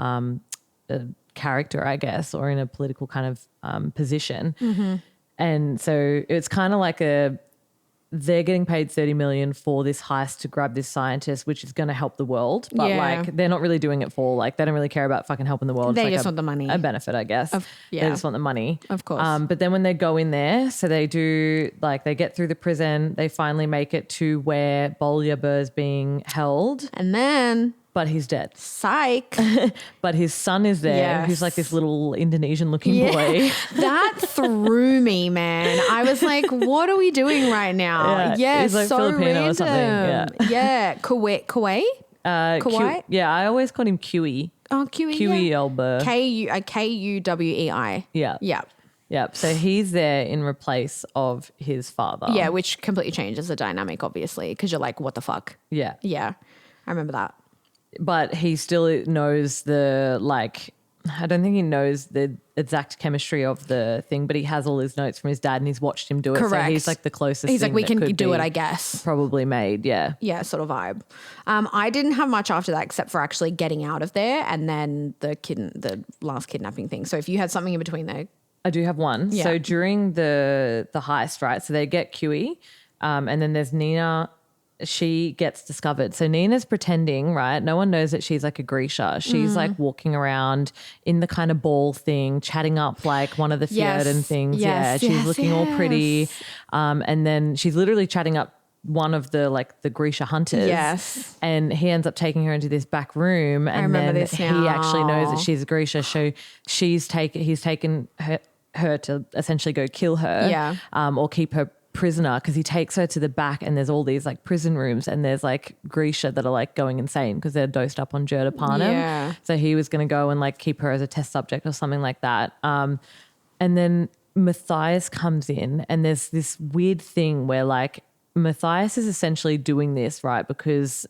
Speaker 1: character, I guess, or in a political kind of position. And so it's kind of like they're getting paid 30 million for this heist to grab this scientist, which is going to help the world. But
Speaker 2: Yeah.
Speaker 1: like, they're not really doing it for like, they don't really care about fucking helping the world.
Speaker 2: They
Speaker 1: It's like
Speaker 2: just want the money.
Speaker 1: a benefit, I guess.
Speaker 2: yeah.
Speaker 1: They just want the money.
Speaker 2: Of course.
Speaker 1: But then when they go in there, so they do like, they get through the prison. They finally make it to where Bolyaber is being held,
Speaker 2: And then,
Speaker 1: but he's dead.
Speaker 2: psych.
Speaker 1: But his son is there,
Speaker 2: Yes.
Speaker 1: who's like this little Indonesian looking boy.
Speaker 2: That threw me, man. I was like, what are we doing right now?
Speaker 1: Yeah, he's like
Speaker 2: so
Speaker 1: Filipino
Speaker 2: random.
Speaker 1: or something,
Speaker 2: Yeah. Kuwait? Kauai?
Speaker 1: Yeah, I always called him QE.
Speaker 2: Oh, QE.
Speaker 1: QE Elber.
Speaker 2: Kuwei.
Speaker 1: Yeah.
Speaker 2: Yeah.
Speaker 1: Yeah. So he's there in replace of his father.
Speaker 2: Yeah, which completely changes the dynamic, obviously, because you're like, what the fuck?
Speaker 1: Yeah.
Speaker 2: Yeah. I remember that.
Speaker 1: But he still knows the, like, I don't think he knows the exact chemistry of the thing, but he has all his notes from his dad and he's watched him do it.
Speaker 2: Correct.
Speaker 1: So he's like the closest
Speaker 2: He's like,
Speaker 1: thing
Speaker 2: we
Speaker 1: that
Speaker 2: can
Speaker 1: could
Speaker 2: do
Speaker 1: be
Speaker 2: it, I guess.
Speaker 1: probably made. Yeah.
Speaker 2: Yeah, sort of vibe. I didn't have much after that except for actually getting out of there and then the last kidnapping thing. So if you had something in between there.
Speaker 1: I do have one.
Speaker 2: Yeah.
Speaker 1: So during the heist, right? So they get QE, and then there's Nina. She gets discovered. So Nina's pretending, right? No one knows that she's like a Grisha. She's like walking around in the kind of ball thing, chatting up like one of the
Speaker 2: Yes.
Speaker 1: Fjord and things.
Speaker 2: Yes,
Speaker 1: yeah, she's
Speaker 2: yes,
Speaker 1: looking all pretty.
Speaker 2: yes.
Speaker 1: And then she's literally chatting up one of the like the Grisha hunters.
Speaker 2: Yes.
Speaker 1: And he ends up taking her into this back room, and
Speaker 2: remember
Speaker 1: then
Speaker 2: this
Speaker 1: he
Speaker 2: now.
Speaker 1: actually knows that she's a Grisha. So he's taken her to essentially go kill her,
Speaker 2: Yeah.
Speaker 1: or keep her prisoner, because he takes her to the back and there's all these like prison rooms and there's like Grisha that are like going insane because they're dosed up on Jerdapanam.
Speaker 2: Yeah.
Speaker 1: So he was going to go and like keep her as a test subject or something like that. And then Matthias comes in and there's this weird thing where like Matthias is essentially doing this, right? Because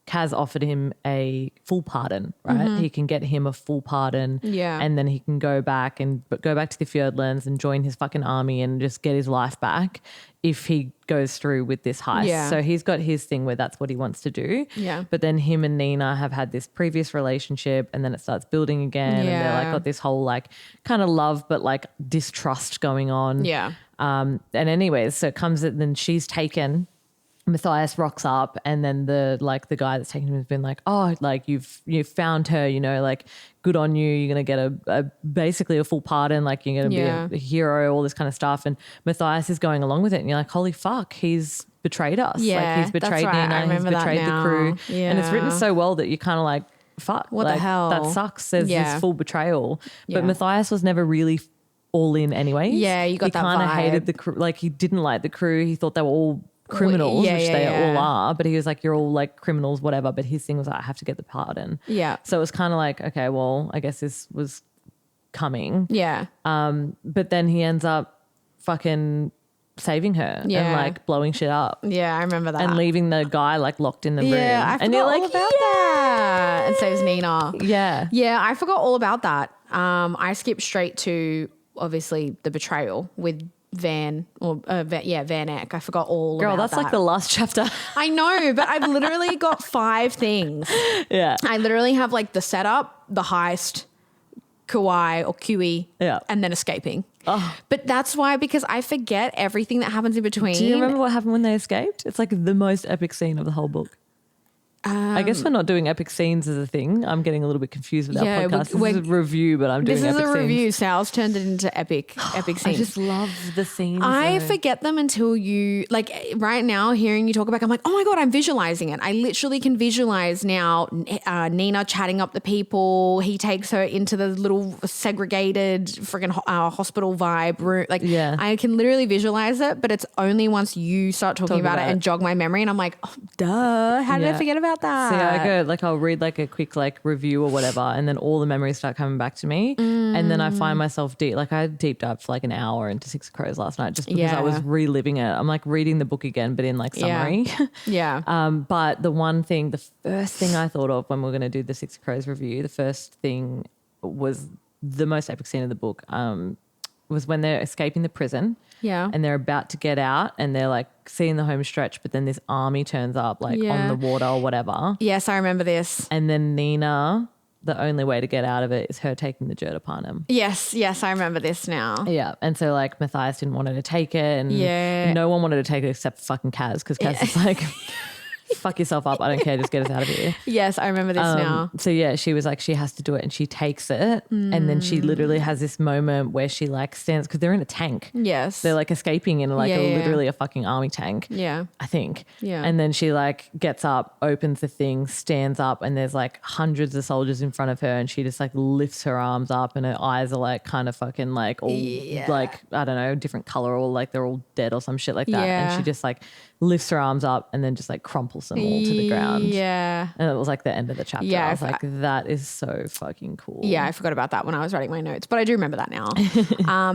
Speaker 1: Kaz offered him a full pardon, right? He can get him a full pardon.
Speaker 2: Yeah.
Speaker 1: And then he can go back to the Fjordlands and join his fucking army and just get his life back if he goes through with this heist.
Speaker 2: Yeah.
Speaker 1: So he's got his thing where that's what he wants to do.
Speaker 2: Yeah.
Speaker 1: But then him and Nina have had this previous relationship and then it starts building again. And they're like
Speaker 2: Yeah.
Speaker 1: got this whole like kind of love but like distrust going on.
Speaker 2: Yeah.
Speaker 1: And anyways, so it comes in, then she's taken. Matthias rocks up and then the guy that's taking him has been like, oh, like you've found her, you know, like good on you. You're going to get a basically a full pardon. Like you're going to
Speaker 2: Yeah.
Speaker 1: be a hero, all this kind of stuff. And Matthias is going along with it. And you're like, holy fuck, he's betrayed us.
Speaker 2: Yeah,
Speaker 1: like he's
Speaker 2: that's
Speaker 1: betrayed
Speaker 2: right. I
Speaker 1: Nina. He's
Speaker 2: remember that
Speaker 1: betrayed the
Speaker 2: now.
Speaker 1: crew. And it's written
Speaker 2: Yeah.
Speaker 1: so well that you're kind of like, fuck.
Speaker 2: What the
Speaker 1: like,
Speaker 2: hell?
Speaker 1: That sucks. There's
Speaker 2: Yeah.
Speaker 1: this full betrayal.
Speaker 2: Yeah.
Speaker 1: But Matthias was never really all in anyways.
Speaker 2: Yeah, you got
Speaker 1: he
Speaker 2: that
Speaker 1: kind of
Speaker 2: vibe.
Speaker 1: hated the crew. Like he didn't like the crew. He thought they were all criminals,
Speaker 2: Yeah,
Speaker 1: which
Speaker 2: yeah,
Speaker 1: they
Speaker 2: yeah.
Speaker 1: all are, but he was like, you're all like criminals, whatever. But his thing was like, I have to get the pardon.
Speaker 2: Yeah.
Speaker 1: So it was kind of like, okay, well, I guess this was coming.
Speaker 2: Yeah.
Speaker 1: But then he ends up fucking saving her and
Speaker 2: Yeah.
Speaker 1: like blowing shit up
Speaker 2: Yeah, I remember that.
Speaker 1: and leaving the guy like locked in the room.
Speaker 2: Yeah, I forgot
Speaker 1: and you're like,
Speaker 2: all about that. And saves Nina.
Speaker 1: yeah.
Speaker 2: Yeah, I forgot all about that. I skipped straight to obviously the betrayal with Van Eck. I forgot all
Speaker 1: Girl,
Speaker 2: about
Speaker 1: that's
Speaker 2: that.
Speaker 1: like the last chapter.
Speaker 2: I know, but I've literally got 5 things.
Speaker 1: Yeah.
Speaker 2: I literally have like the setup, the heist, Kauai or QE,
Speaker 1: Yeah.
Speaker 2: and then escaping.
Speaker 1: Oh.
Speaker 2: But that's why, because I forget everything that happens in between.
Speaker 1: Do you remember what happened when they escaped? It's like the most epic scene of the whole book. I guess we're not doing epic scenes as a thing. I'm getting a little bit confused with
Speaker 2: Yeah,
Speaker 1: our podcast. This
Speaker 2: we're-
Speaker 1: is a review, but I'm doing
Speaker 2: This is
Speaker 1: epic
Speaker 2: a review.
Speaker 1: scenes.
Speaker 2: Sal's turned it into epic scenes.
Speaker 1: I just love the scenes.
Speaker 2: I
Speaker 1: though.
Speaker 2: forget them until you, like right now, hearing you talk about, I'm like, oh my God, I'm visualizing it. I literally can visualize now Nina chatting up the people. He takes her into the little segregated friggin' hospital vibe room. Like,
Speaker 1: Yeah.
Speaker 2: I can literally visualize it, but it's only once you start talking about it and jog my memory. And I'm like, oh, duh, how did I
Speaker 1: Yeah.
Speaker 2: forget about that?
Speaker 1: See, I go like I'll read like a quick like review or whatever, and then all the memories start coming back to me, and then I find myself I deep dived for like an hour into Six of Crows last night just because I was
Speaker 2: Yeah.
Speaker 1: reliving it. I'm like reading the book again, but in like summary.
Speaker 2: Yeah.
Speaker 1: But the first thing I thought of when we we're going to do the Six of Crows review, the first thing was the most epic scene of the book. Was when they're escaping the prison.
Speaker 2: Yeah.
Speaker 1: And they're about to get out and they're like seeing the home stretch, but then this army turns up like on
Speaker 2: Yeah.
Speaker 1: the water or whatever.
Speaker 2: Yes, I remember this.
Speaker 1: And then Nina the only way to get out of it is her taking the Jurdapanem.
Speaker 2: Yes, I remember this now.
Speaker 1: Yeah. And so like Matthias didn't want her to take it and no one wanted to take it except fucking Kaz because Kaz is like, fuck yourself up. I don't care. Just get us out of here.
Speaker 2: Yes, I remember this now.
Speaker 1: So yeah, she was like, she has to do it and she takes it. And then she literally has this moment where she like stands, because they're in a tank.
Speaker 2: Yes.
Speaker 1: They're like escaping in like literally a fucking army tank.
Speaker 2: Yeah.
Speaker 1: I think.
Speaker 2: Yeah.
Speaker 1: And then she like gets up, opens the thing, stands up, and there's like hundreds of soldiers in front of her, and she just like lifts her arms up and her eyes are like kind of fucking like all like, I don't know, different color, or like they're all dead or some shit like that.
Speaker 2: Yeah.
Speaker 1: And she just like lifts her arms up and then just like crumples them all to the ground.
Speaker 2: Yeah.
Speaker 1: And it was like the end of the chapter.
Speaker 2: Yeah,
Speaker 1: I was like, that is so fucking cool.
Speaker 2: Yeah, I forgot about that when I was writing my notes, but I do remember that now.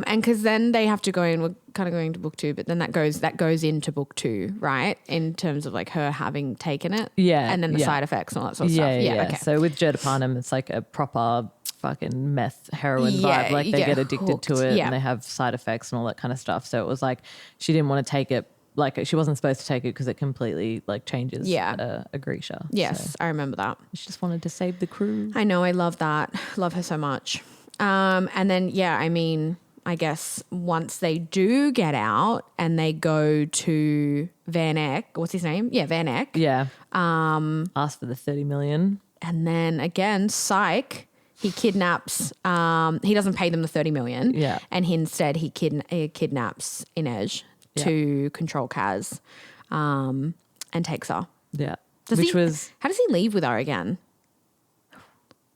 Speaker 2: And because then they have to go in, we're kind of going to book 2, but then that goes into book 2, right? In terms of like her having taken it.
Speaker 1: Yeah.
Speaker 2: And then the side effects and all that sort of stuff.
Speaker 1: Yeah.
Speaker 2: Okay.
Speaker 1: So with Jurdapanem, it's like a proper fucking meth heroin vibe. Like they get addicted
Speaker 2: hooked.
Speaker 1: to it and they have side effects and all that kind of stuff. So it was like she didn't want to take it. Like she wasn't supposed to take it because it completely like changes a Grisha.
Speaker 2: Yes,
Speaker 1: So
Speaker 2: I remember that.
Speaker 1: she just wanted to save the crew.
Speaker 2: I know. I love that. Love her so much. And then, I mean, I guess once they do get out and they go to Van Eck, what's his name? Yeah, Van Eck.
Speaker 1: Yeah. Ask for the 30 million.
Speaker 2: And then again, psych, he kidnaps, he doesn't pay them the 30 million.
Speaker 1: Yeah.
Speaker 2: And instead he kidnaps Inej to control Kaz and takes her.
Speaker 1: Yeah.
Speaker 2: How does he leave with her again?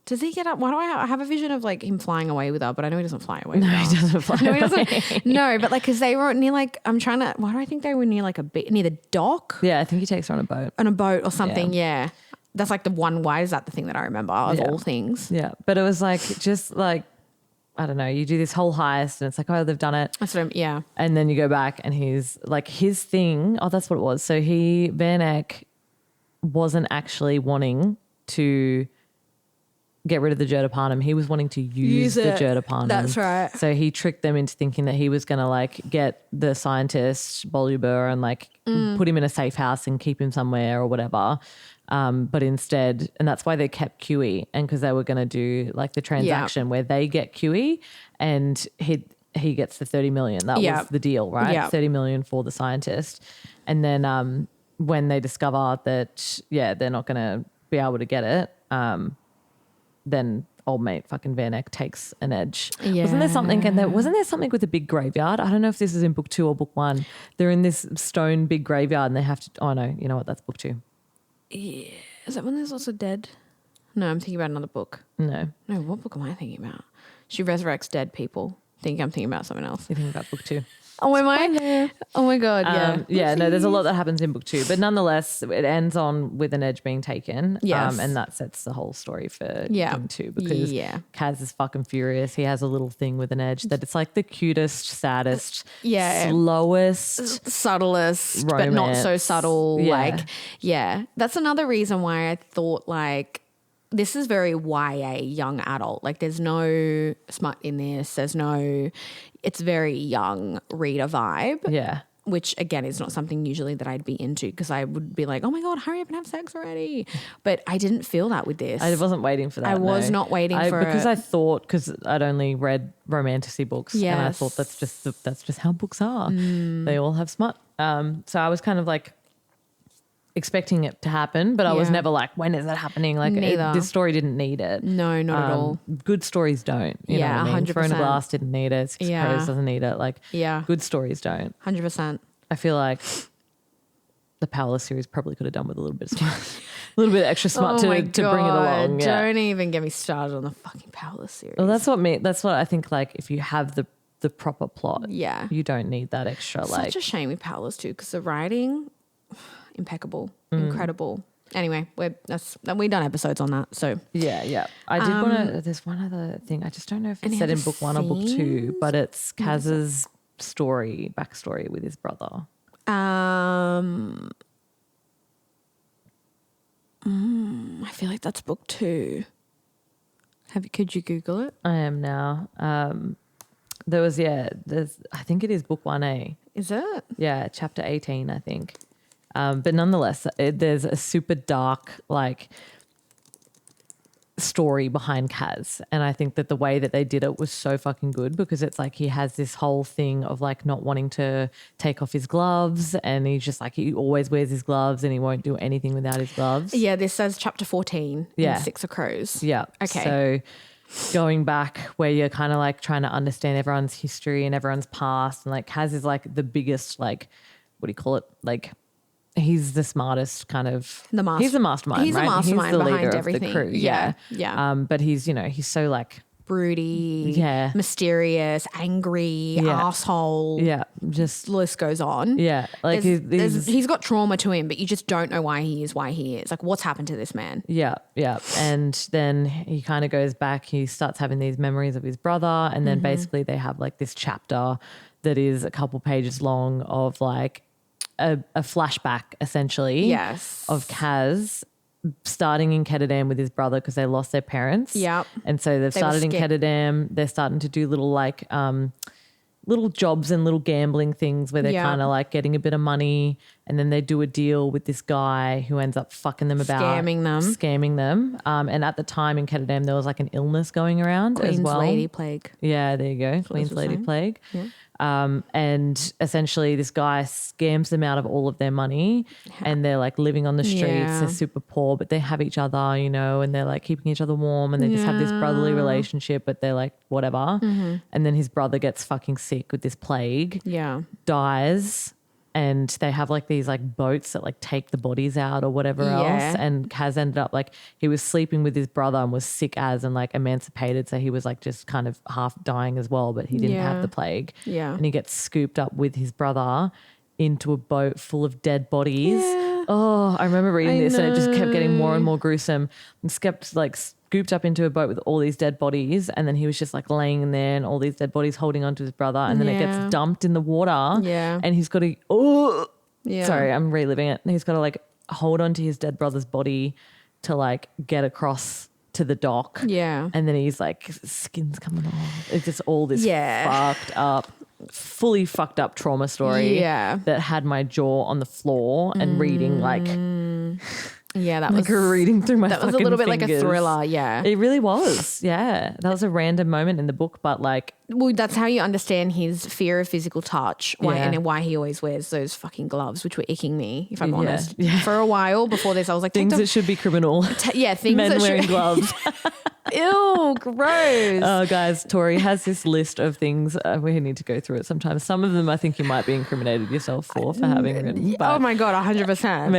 Speaker 2: Does he get up? Why do I have a vision of like him flying away with her? But I know he doesn't fly away with her.
Speaker 1: No, he doesn't fly away.
Speaker 2: No, but like, because they were near like, why do I think they were near like near the dock?
Speaker 1: Yeah, I think he takes her on a boat.
Speaker 2: On a boat or something, yeah. That's like why is that the thing that I remember of all things?
Speaker 1: Yeah, but it was like, just like, I don't know, you do this whole heist and it's like, oh, they've done it.
Speaker 2: That's what yeah.
Speaker 1: And then you go back and he's like, his thing, that's what it was. So Van Eck wasn't actually wanting to get rid of the Jurdapanem. He was wanting to use the Jurdapanem.
Speaker 2: That's right.
Speaker 1: So he tricked them into thinking that he was going to like get the scientist, Bolubur, and like put him in a safe house and keep him somewhere or whatever. But instead, and that's why they kept QE, and because they were going to do like the transaction where they get QE and he gets the 30 million. That was the deal, right?
Speaker 2: Yeah.
Speaker 1: 30 million for the scientist. And then when they discover that, they're not going to be able to get it, then old mate fucking Van Eck takes an edge. Yeah. Wasn't there something with a big graveyard? I don't know if this is in book 2 or book 1. They're in this stone big graveyard and they have to, you know what, that's book 2.
Speaker 2: Yeah. Is that when there's also dead? No, I'm thinking about another book.
Speaker 1: No,
Speaker 2: what book am I thinking about? She resurrects dead people. I'm thinking about something else.
Speaker 1: You're thinking about book 2.
Speaker 2: Oh, am I? Oh my God, yeah.
Speaker 1: No, there's a lot that happens in book 2, but nonetheless, it ends on with an edge being taken.
Speaker 2: Yes.
Speaker 1: And that sets the whole story for book 2 because Kaz is fucking furious. He has a little thing with an edge that it's like the cutest, saddest, slowest,
Speaker 2: subtlest,
Speaker 1: romance.
Speaker 2: But not so subtle.
Speaker 1: Yeah.
Speaker 2: That's another reason why I thought like, this is very YA, young adult. Like there's no smut in this. It's very young reader vibe.
Speaker 1: Yeah.
Speaker 2: Which again is not something usually that I'd be into because I would be like, oh my God, hurry up and have sex already. But I didn't feel that with this.
Speaker 1: I wasn't waiting for that.
Speaker 2: I was not waiting for it.
Speaker 1: Because I thought, because I'd only read romantasy books and I thought that's just how books are. They all have smut. So I was kind of like, expecting it to happen, but I was never like, when is that happening? Like this story didn't need it.
Speaker 2: No, not at all.
Speaker 1: Good stories don't. You know what I mean?
Speaker 2: 100%.
Speaker 1: Throne of Glass didn't need it. Six Crows doesn't need it. Like good stories don't.
Speaker 2: 100%.
Speaker 1: I feel like the Powerless series probably could have done with a little bit of smart, a little bit of extra smart to bring it along. Yeah.
Speaker 2: Don't even get me started on the fucking Powerless series.
Speaker 1: Well, that's what I think. Like if you have the proper plot, you don't need that extra.
Speaker 2: Such a shame with Powerless too, because the writing. Impeccable, incredible. Anyway, we've done episodes on that. So
Speaker 1: yeah. I did want to. There's one other thing. I just don't know if it's said in book 1 or book 2, but it's Kaz's backstory with his brother.
Speaker 2: I feel like that's book 2. Could you Google it?
Speaker 1: I am now. There's. I think it is book 1A.
Speaker 2: Is it?
Speaker 1: Yeah, chapter 18, I think. But nonetheless, there's a super dark, like, story behind Kaz. And I think that the way that they did it was so fucking good, because it's like he has this whole thing of like not wanting to take off his gloves, and he's just like, he always wears his gloves and he won't do anything without his gloves.
Speaker 2: Yeah, this says chapter 14 in Six of Crows.
Speaker 1: Yeah.
Speaker 2: Okay.
Speaker 1: So going back where you're kind of like trying to understand everyone's history and everyone's past, and like Kaz is like the biggest, like, what do you call it? Like, he's the smartest kind of. He's the mastermind.
Speaker 2: He's
Speaker 1: right?
Speaker 2: the mastermind
Speaker 1: He's the
Speaker 2: behind
Speaker 1: leader
Speaker 2: everything.
Speaker 1: of the crew.
Speaker 2: Yeah.
Speaker 1: But he's, you know, he's so like
Speaker 2: broody,
Speaker 1: mysterious,
Speaker 2: angry, asshole.
Speaker 1: Yeah, just
Speaker 2: the list goes on.
Speaker 1: Yeah, like
Speaker 2: he's got trauma to him, but you just don't know why he is. Like, what's happened to this man?
Speaker 1: Yeah. And then he kind of goes back. He starts having these memories of his brother, and then basically they have like this chapter that is a couple pages long of like a flashback, essentially.
Speaker 2: Yes.
Speaker 1: Of Kaz starting in Ketterdam with his brother because they lost their parents.
Speaker 2: Yep.
Speaker 1: And so they've started in Ketterdam. They're starting to do little like little jobs and little gambling things where they're kind of like getting a bit of money, and then they do a deal with this guy who ends up fucking them about. Scamming them. And at the time in Ketterdam there was like an illness going around as well.
Speaker 2: Queen's Lady Plague.
Speaker 1: Yeah, there you go. Queen's Lady Plague.
Speaker 2: Yeah.
Speaker 1: And essentially this guy scams them out of all of their money, and they're like living on the streets. They're super poor, but they have each other, you know, and they're like keeping each other warm, and they just have this brotherly relationship, but they're like whatever. And then his brother gets fucking sick with this plague, dies, and they have like these like boats that like take the bodies out or whatever else. And Kaz ended up like, he was sleeping with his brother and was sick as and like emancipated. So he was like just kind of half dying as well, but he didn't have the plague.
Speaker 2: Yeah.
Speaker 1: And he gets scooped up with his brother into a boat full of dead bodies. Yeah. Oh, I remember reading this and it just kept getting more and more gruesome. And kept like scooped up into a boat with all these dead bodies, and then he was just like laying in there and all these dead bodies holding onto his brother, and then it gets dumped in the water.
Speaker 2: Yeah.
Speaker 1: And he's got to sorry, I'm reliving it. He's got to like hold onto his dead brother's body to like get across to the dock.
Speaker 2: Yeah.
Speaker 1: And then he's like, skin's coming off. It's just all this fully fucked up trauma story that had my jaw on the floor and reading like
Speaker 2: that
Speaker 1: like
Speaker 2: was
Speaker 1: reading through my
Speaker 2: that was a little bit like a thriller. It
Speaker 1: really was. That was a random moment in the book, but like,
Speaker 2: well, that's how you understand his fear of physical touch, and why he always wears those fucking gloves, which were icking me, if I'm honest. For a while before this, I was like,
Speaker 1: things that should be criminal.
Speaker 2: Things
Speaker 1: men
Speaker 2: that
Speaker 1: wearing gloves.
Speaker 2: Ew, gross.
Speaker 1: Oh, guys, Tori has this list of things. We need to go through it sometimes. Some of them I think you might be incriminated yourself for having written.
Speaker 2: Oh my God, 100%.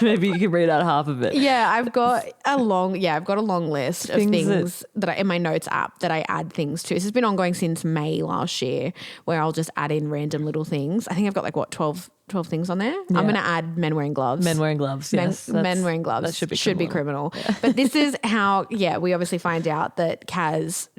Speaker 1: Maybe you can read out half of it.
Speaker 2: Yeah, I've got a long list of things that I, in my notes app, that I add things to. This has been ongoing since May last year, where I'll just add in random little things. I think I've got like 12 things on there. Yeah. I'm going to add men wearing gloves.
Speaker 1: Men wearing gloves, yes.
Speaker 2: Men wearing gloves
Speaker 1: that should be criminal.
Speaker 2: Yeah. But this is how, we obviously find out that Kaz,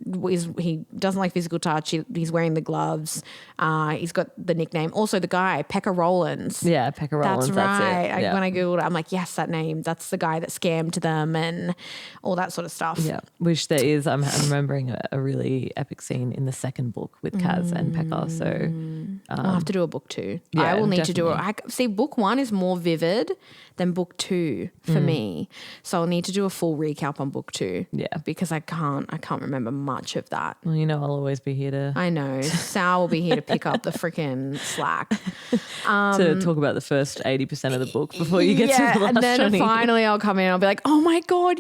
Speaker 2: he doesn't like physical touch. He's wearing the gloves. He's got the nickname. Also the guy, Pekka Rollins.
Speaker 1: Yeah, Pekka Rollins.
Speaker 2: That's right.
Speaker 1: That's it.
Speaker 2: When I Googled it, I'm like, yes, that name. That's the guy that scammed them and all that sort of stuff.
Speaker 1: Yeah, which there is. I'm remembering a really epic scene in the second book with Kaz and Pekka. So
Speaker 2: I'll have to do a book 2.
Speaker 1: Yeah,
Speaker 2: I will need
Speaker 1: definitely.
Speaker 2: to do it. See, book 1 is more vivid than book 2 for me. So I'll need to do a full recap on book 2.
Speaker 1: Yeah.
Speaker 2: Because I can't remember much of that.
Speaker 1: Well, you know, I'll always be here to...
Speaker 2: I know. Sal will be here to pick up the freaking slack.
Speaker 1: To talk about the first 80% of the book before you get to the last
Speaker 2: and then
Speaker 1: 20.
Speaker 2: finally I'll come in and I'll be like, oh my God,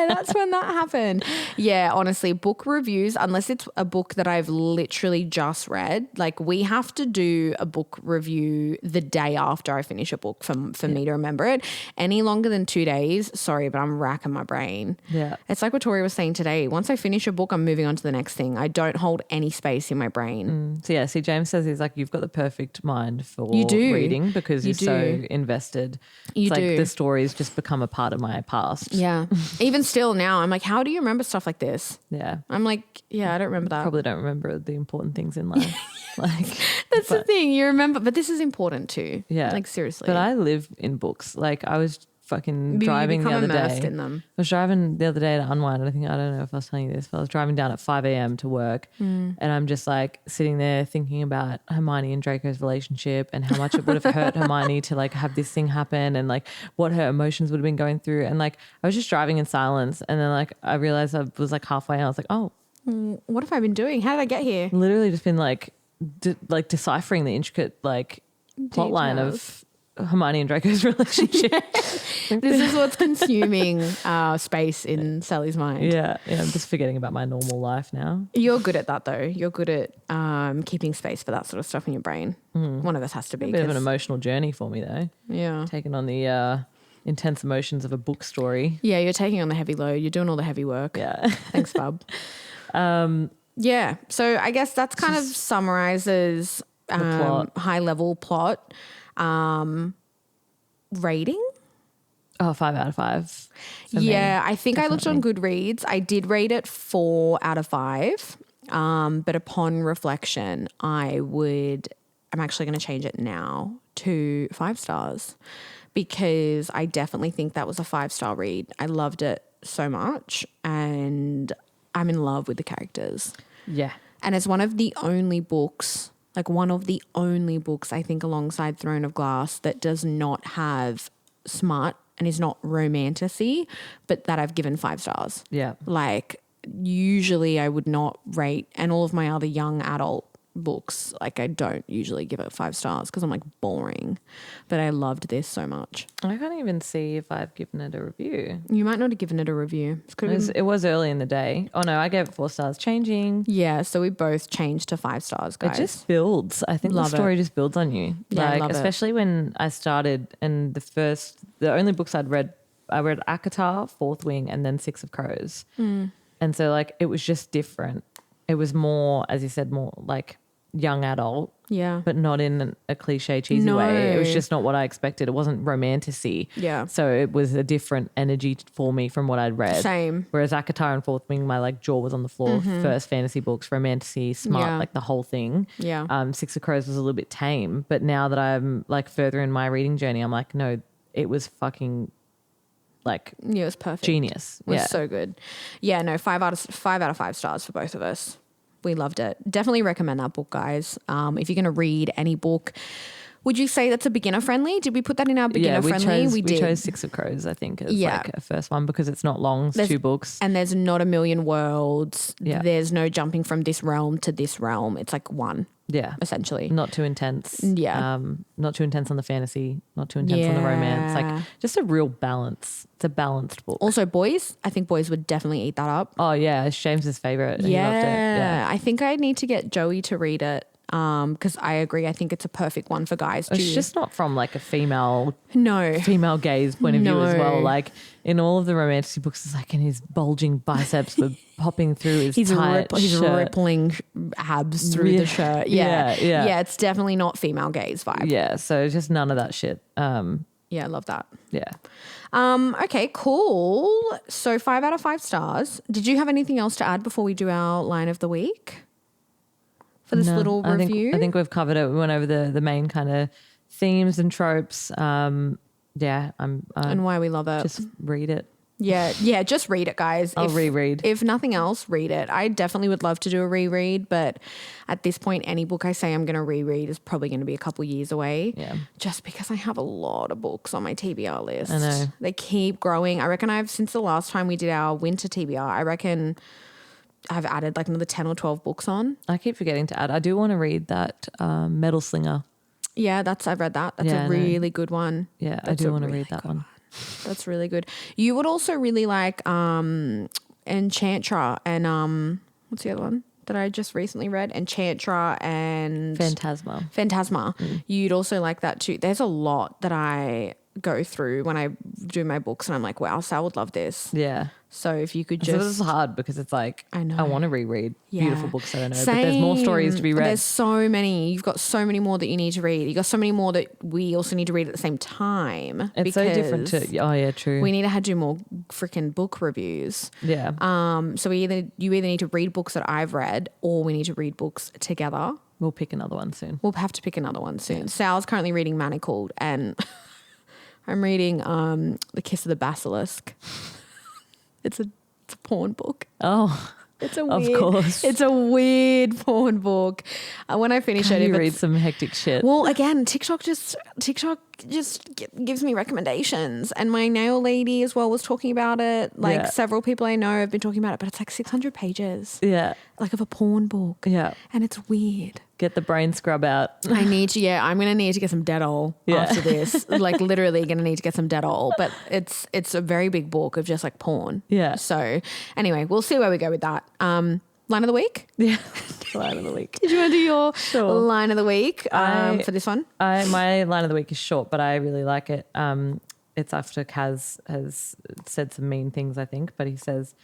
Speaker 2: that's when that happened. Yeah, honestly, book reviews, unless it's a book that I've literally just read, like we have to do a book review the day after I finish a book for me to remember it. Any longer than 2 days, sorry, but I'm racking my brain.
Speaker 1: Yeah.
Speaker 2: It's like what Tori was saying today. Once I finish a book, I'm moving on to the next thing. I don't hold any space in my brain.
Speaker 1: So see, James says he's like, you've got the perfect mind for reading because you're so invested. It's like the stories just become a part of my past.
Speaker 2: Yeah. Even still now, I'm like, how do you remember stuff like this?
Speaker 1: Yeah.
Speaker 2: I'm like, I don't remember that.
Speaker 1: Probably don't remember the important things in life.
Speaker 2: That's the thing, you remember, but this is important too.
Speaker 1: Yeah.
Speaker 2: Like seriously.
Speaker 1: But I live in books. Like I was fucking
Speaker 2: You
Speaker 1: driving the
Speaker 2: become
Speaker 1: other
Speaker 2: immersed
Speaker 1: day.
Speaker 2: in them.
Speaker 1: I was driving the other day to unwind. I don't know if I was telling you this, but I was driving down at 5 a.m. to work, and I'm just like sitting there thinking about Hermione and Draco's relationship and how much it would have hurt Hermione to like have this thing happen, and like what her emotions would have been going through. And like I was just driving in silence, and then like I realized I was like halfway, and I was like, oh,
Speaker 2: What have I been doing? How did I get here?
Speaker 1: literally just been like deciphering the intricate like plot line of Hermione and Draco's relationship.
Speaker 2: This is what's consuming space in Sally's mind.
Speaker 1: Yeah, I'm just forgetting about my normal life now.
Speaker 2: You're good at that though. You're good at keeping space for that sort of stuff in your brain. One of us has to be.
Speaker 1: A bit of an emotional journey for me though.
Speaker 2: Yeah.
Speaker 1: Taking on the intense emotions of a book story.
Speaker 2: Yeah, you're taking on the heavy load. You're doing all the heavy work.
Speaker 1: Yeah.
Speaker 2: Thanks, bub. Yeah. So I guess that's kind of summarizes
Speaker 1: plot.
Speaker 2: high level plot. Rating?
Speaker 1: Oh, 5 out of 5. for me.
Speaker 2: Yeah, I think I looked on Goodreads. I did rate it 4 out of 5. But upon reflection, I'm actually going to change it now to 5 stars because I definitely think that was a 5-star read. I loved it so much and I'm in love with the characters.
Speaker 1: Yeah.
Speaker 2: And it's one of the only books, I think alongside Throne of Glass that does not have smut and is not romantic-y, but that I've given 5 stars.
Speaker 1: Yeah.
Speaker 2: Like usually I would not rate, and all of my other young adult books, like I don't usually give it 5 stars because I'm like boring, but I loved this so much.
Speaker 1: I can't even see if I've given it a review.
Speaker 2: You might not have given it a review.
Speaker 1: It was early in the day. Oh no, I gave it 4 stars. Changing.
Speaker 2: Yeah, so we both changed to 5 stars, guys.
Speaker 1: It just builds. I think
Speaker 2: Love
Speaker 1: the story just builds on you.
Speaker 2: Yeah, I
Speaker 1: like
Speaker 2: love it.
Speaker 1: especially when I started and the only books I read ACOTAR, Fourth Wing, and then Six of Crows. And so like it was just different. It was more, as you said, more like young adult.
Speaker 2: Yeah.
Speaker 1: But not in a cliche cheesy way. It was just not what I expected. It wasn't romantic-y.
Speaker 2: Yeah.
Speaker 1: So it was a different energy for me from what I'd read.
Speaker 2: Same.
Speaker 1: Whereas ACOTAR and Fourth Wing, my like jaw was on the floor. First fantasy books, romantic-y, smart,
Speaker 2: Yeah.
Speaker 1: like the whole thing.
Speaker 2: Yeah.
Speaker 1: Six of Crows was a little bit tame. But now that I'm like further in my reading journey, I'm like, no, it was fucking like
Speaker 2: Yeah, it was perfect.
Speaker 1: genius.
Speaker 2: It was
Speaker 1: Yeah.
Speaker 2: so good. Yeah, no, 5 out of 5 stars for both of us. We loved it. Definitely recommend that book, guys. If you're going to read any book, would you say that's a beginner friendly? Did we put that in our beginner friendly?
Speaker 1: We chose Six of Crows, I think, as like a first one because it's not long. It's 2 books.
Speaker 2: And there's not a million worlds.
Speaker 1: Yeah.
Speaker 2: There's no jumping from this realm to this realm. It's like one,
Speaker 1: Yeah.
Speaker 2: essentially.
Speaker 1: Not too intense.
Speaker 2: Yeah.
Speaker 1: Not too intense on the fantasy, not too intense on the romance.
Speaker 2: Yeah.
Speaker 1: Like just a real balance. It's a balanced book.
Speaker 2: Also, boys. I think boys would definitely eat that up.
Speaker 1: Oh yeah, it's James's favorite. And he loved it. Yeah.
Speaker 2: I think I need to get Joey to read it because I agree. I think it's a perfect one for guys.
Speaker 1: It's just not from like a female
Speaker 2: no.
Speaker 1: gaze point of view as well.
Speaker 2: No.
Speaker 1: Like in all of the romantic books, it's like in his bulging biceps were popping through his
Speaker 2: He's
Speaker 1: tight shirt.
Speaker 2: rippling abs through
Speaker 1: Yeah.
Speaker 2: the shirt.
Speaker 1: Yeah, yeah.
Speaker 2: Yeah, it's definitely not female gaze vibe.
Speaker 1: Yeah, so just none of that shit.
Speaker 2: Yeah, I love that.
Speaker 1: Yeah.
Speaker 2: Okay, cool. So 5 out of 5 stars. Did you have anything else to add before we do our line of the week? For this little review?
Speaker 1: I think we've covered it. We went over the main kind of themes and tropes. Yeah,
Speaker 2: and why we love it.
Speaker 1: just read it.
Speaker 2: Yeah, just read it, guys.
Speaker 1: I'll reread.
Speaker 2: If nothing else, read it. I definitely would love to do a reread, but at this point, any book I say I'm going to reread is probably going to be a couple years away.
Speaker 1: Yeah.
Speaker 2: Just because I have a lot of books on my TBR list.
Speaker 1: I know.
Speaker 2: They keep growing. I reckon since the last time we did our winter TBR, I reckon I've added like another 10 or 12 books on.
Speaker 1: I keep forgetting to add. I do want to read that Metal Slinger.
Speaker 2: Yeah, I've read that. That's
Speaker 1: Yeah, I
Speaker 2: a
Speaker 1: know.
Speaker 2: really good one.
Speaker 1: Yeah,
Speaker 2: That's
Speaker 1: I do
Speaker 2: a
Speaker 1: want to
Speaker 2: really
Speaker 1: read that
Speaker 2: good
Speaker 1: one.
Speaker 2: That's really good. You would also really like Enchantra and what's the other one that I just recently read? Enchantra and
Speaker 1: Phantasma.
Speaker 2: You'd also like that too. There's a lot that I go through when I do my books and I'm like, wow, Sal would love this.
Speaker 1: Yeah.
Speaker 2: So if you could
Speaker 1: So this
Speaker 2: just
Speaker 1: is hard because it's like
Speaker 2: I know.
Speaker 1: I want to reread
Speaker 2: Yeah.
Speaker 1: beautiful books that I know, but there's more stories to be read.
Speaker 2: There's so many. You've got so many more that you need to read. You've got so many more that we also need to read at the same time.
Speaker 1: It's so different to oh yeah, true.
Speaker 2: We need to do more freaking book reviews.
Speaker 1: Yeah.
Speaker 2: So you either need to read books that I've read or we need to read books together.
Speaker 1: We'll pick another one soon.
Speaker 2: We'll have to pick another one soon. Sal's currently reading Manacled and I'm reading The Kiss of the Basilisk. It's a porn book.
Speaker 1: Oh,
Speaker 2: It's a
Speaker 1: of
Speaker 2: weird,
Speaker 1: course.
Speaker 2: It's a weird porn book. When I finish it,
Speaker 1: You
Speaker 2: if
Speaker 1: read
Speaker 2: it's,
Speaker 1: some hectic shit.
Speaker 2: well, again, TikTok just gives me recommendations, and my nail lady as well was talking about it. Like several people I know have been talking about it, but it's like 600 pages.
Speaker 1: Yeah.
Speaker 2: Like of a porn book.
Speaker 1: Yeah.
Speaker 2: And it's weird.
Speaker 1: Get the brain scrub out.
Speaker 2: I need to, I'm going to need to get some Dettol after this. Like literally going to need to get some Dettol, but it's a very big book of just like porn.
Speaker 1: Yeah.
Speaker 2: So anyway, we'll see where we go with that. Line of the week?
Speaker 1: Yeah. Line of the week.
Speaker 2: Did you want to do your
Speaker 1: Sure.
Speaker 2: line of the week for this one?
Speaker 1: My line of the week is short, but I really like it. It's after Kaz has said some mean things, I think, but he says,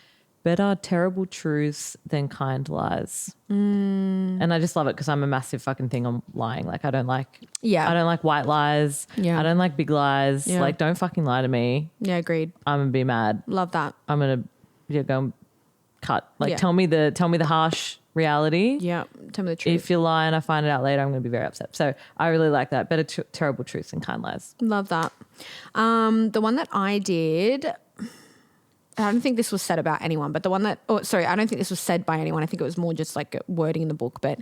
Speaker 1: better terrible truths than kind lies. And I just love it because I'm a massive fucking thing on lying. Like I don't like white lies.
Speaker 2: Yeah.
Speaker 1: I don't like big lies.
Speaker 2: Yeah.
Speaker 1: Like don't fucking lie to me.
Speaker 2: Yeah, agreed.
Speaker 1: I'm gonna be mad.
Speaker 2: Love that.
Speaker 1: I'm gonna go and cut. Like
Speaker 2: Yeah.
Speaker 1: tell me the harsh reality.
Speaker 2: Yeah, tell me the truth.
Speaker 1: If you lie and I find it out later, I'm going to be very upset. So I really like that. Better terrible truths than kind lies.
Speaker 2: Love that. The one that I did, I don't think this was said about anyone, but the one that, I don't think this was said by anyone. I think it was more just like wording in the book, but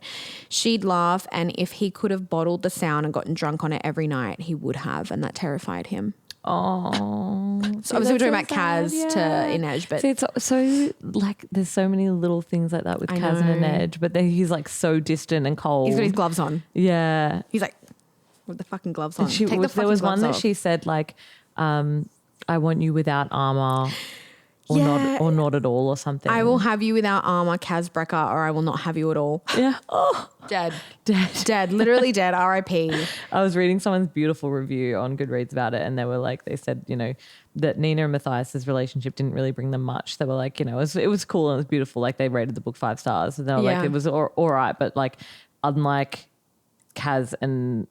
Speaker 2: she'd laugh, and if he could have bottled the sound and gotten drunk on it every night, he would have, and that terrified him.
Speaker 1: Oh,
Speaker 2: So obviously we're talking about Kaz to Inej, but
Speaker 1: see, it's so like there's so many little things like that with Kaz and Inej, but he's like so distant and cold.
Speaker 2: he's got his gloves on.
Speaker 1: Yeah,
Speaker 2: He's like, with the fucking gloves on.
Speaker 1: there was one that she said like, "I want you without armor." Or not at all or something.
Speaker 2: I will have you without armor, Kaz Brecker, or I will not have you at all.
Speaker 1: Yeah. Oh.
Speaker 2: Dead. Literally dead. R.I.P.
Speaker 1: I was reading someone's beautiful review on Goodreads about it, and they were like, they said, that Nina and Matthias's relationship didn't really bring them much. They were like, it was cool and it was beautiful. Like they rated the book 5 stars. And they were like, it was all right, but like unlike Kaz and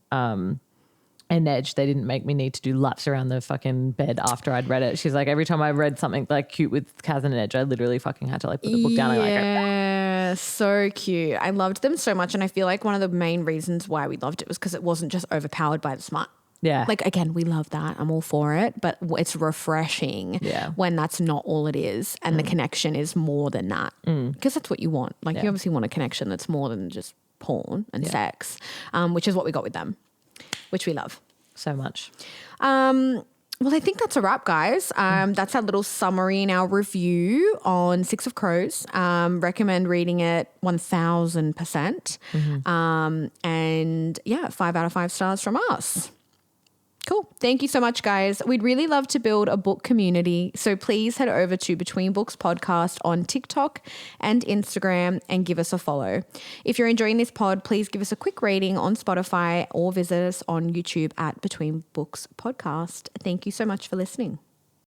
Speaker 1: Edge, they didn't make me need to do laps around the fucking bed after I'd read it. She's like, every time I read something like cute with Kaz and Edge, I literally fucking had to like put the book down and
Speaker 2: Yeah, so cute. I loved them so much, and I feel like one of the main reasons why we loved it was because it wasn't just overpowered by the smut.
Speaker 1: Yeah.
Speaker 2: Like, again, we love that. I'm all for it, but it's refreshing when that's not all it is and the connection is more than that, because that's what you want. Like you obviously want a connection that's more than just porn and sex, which is what we got with them, which we love.
Speaker 1: So much.
Speaker 2: Well, I think that's a wrap, guys. That's our little summary in our review on Six of Crows. Recommend reading it 1000%. And 5 out of 5 stars from us. Cool. Thank you so much, guys. We'd really love to build a book community. So please head over to Between Books Podcast on TikTok and Instagram and give us a follow. If you're enjoying this pod, please give us a quick rating on Spotify or visit us on YouTube at Between Books Podcast. Thank you so much for listening.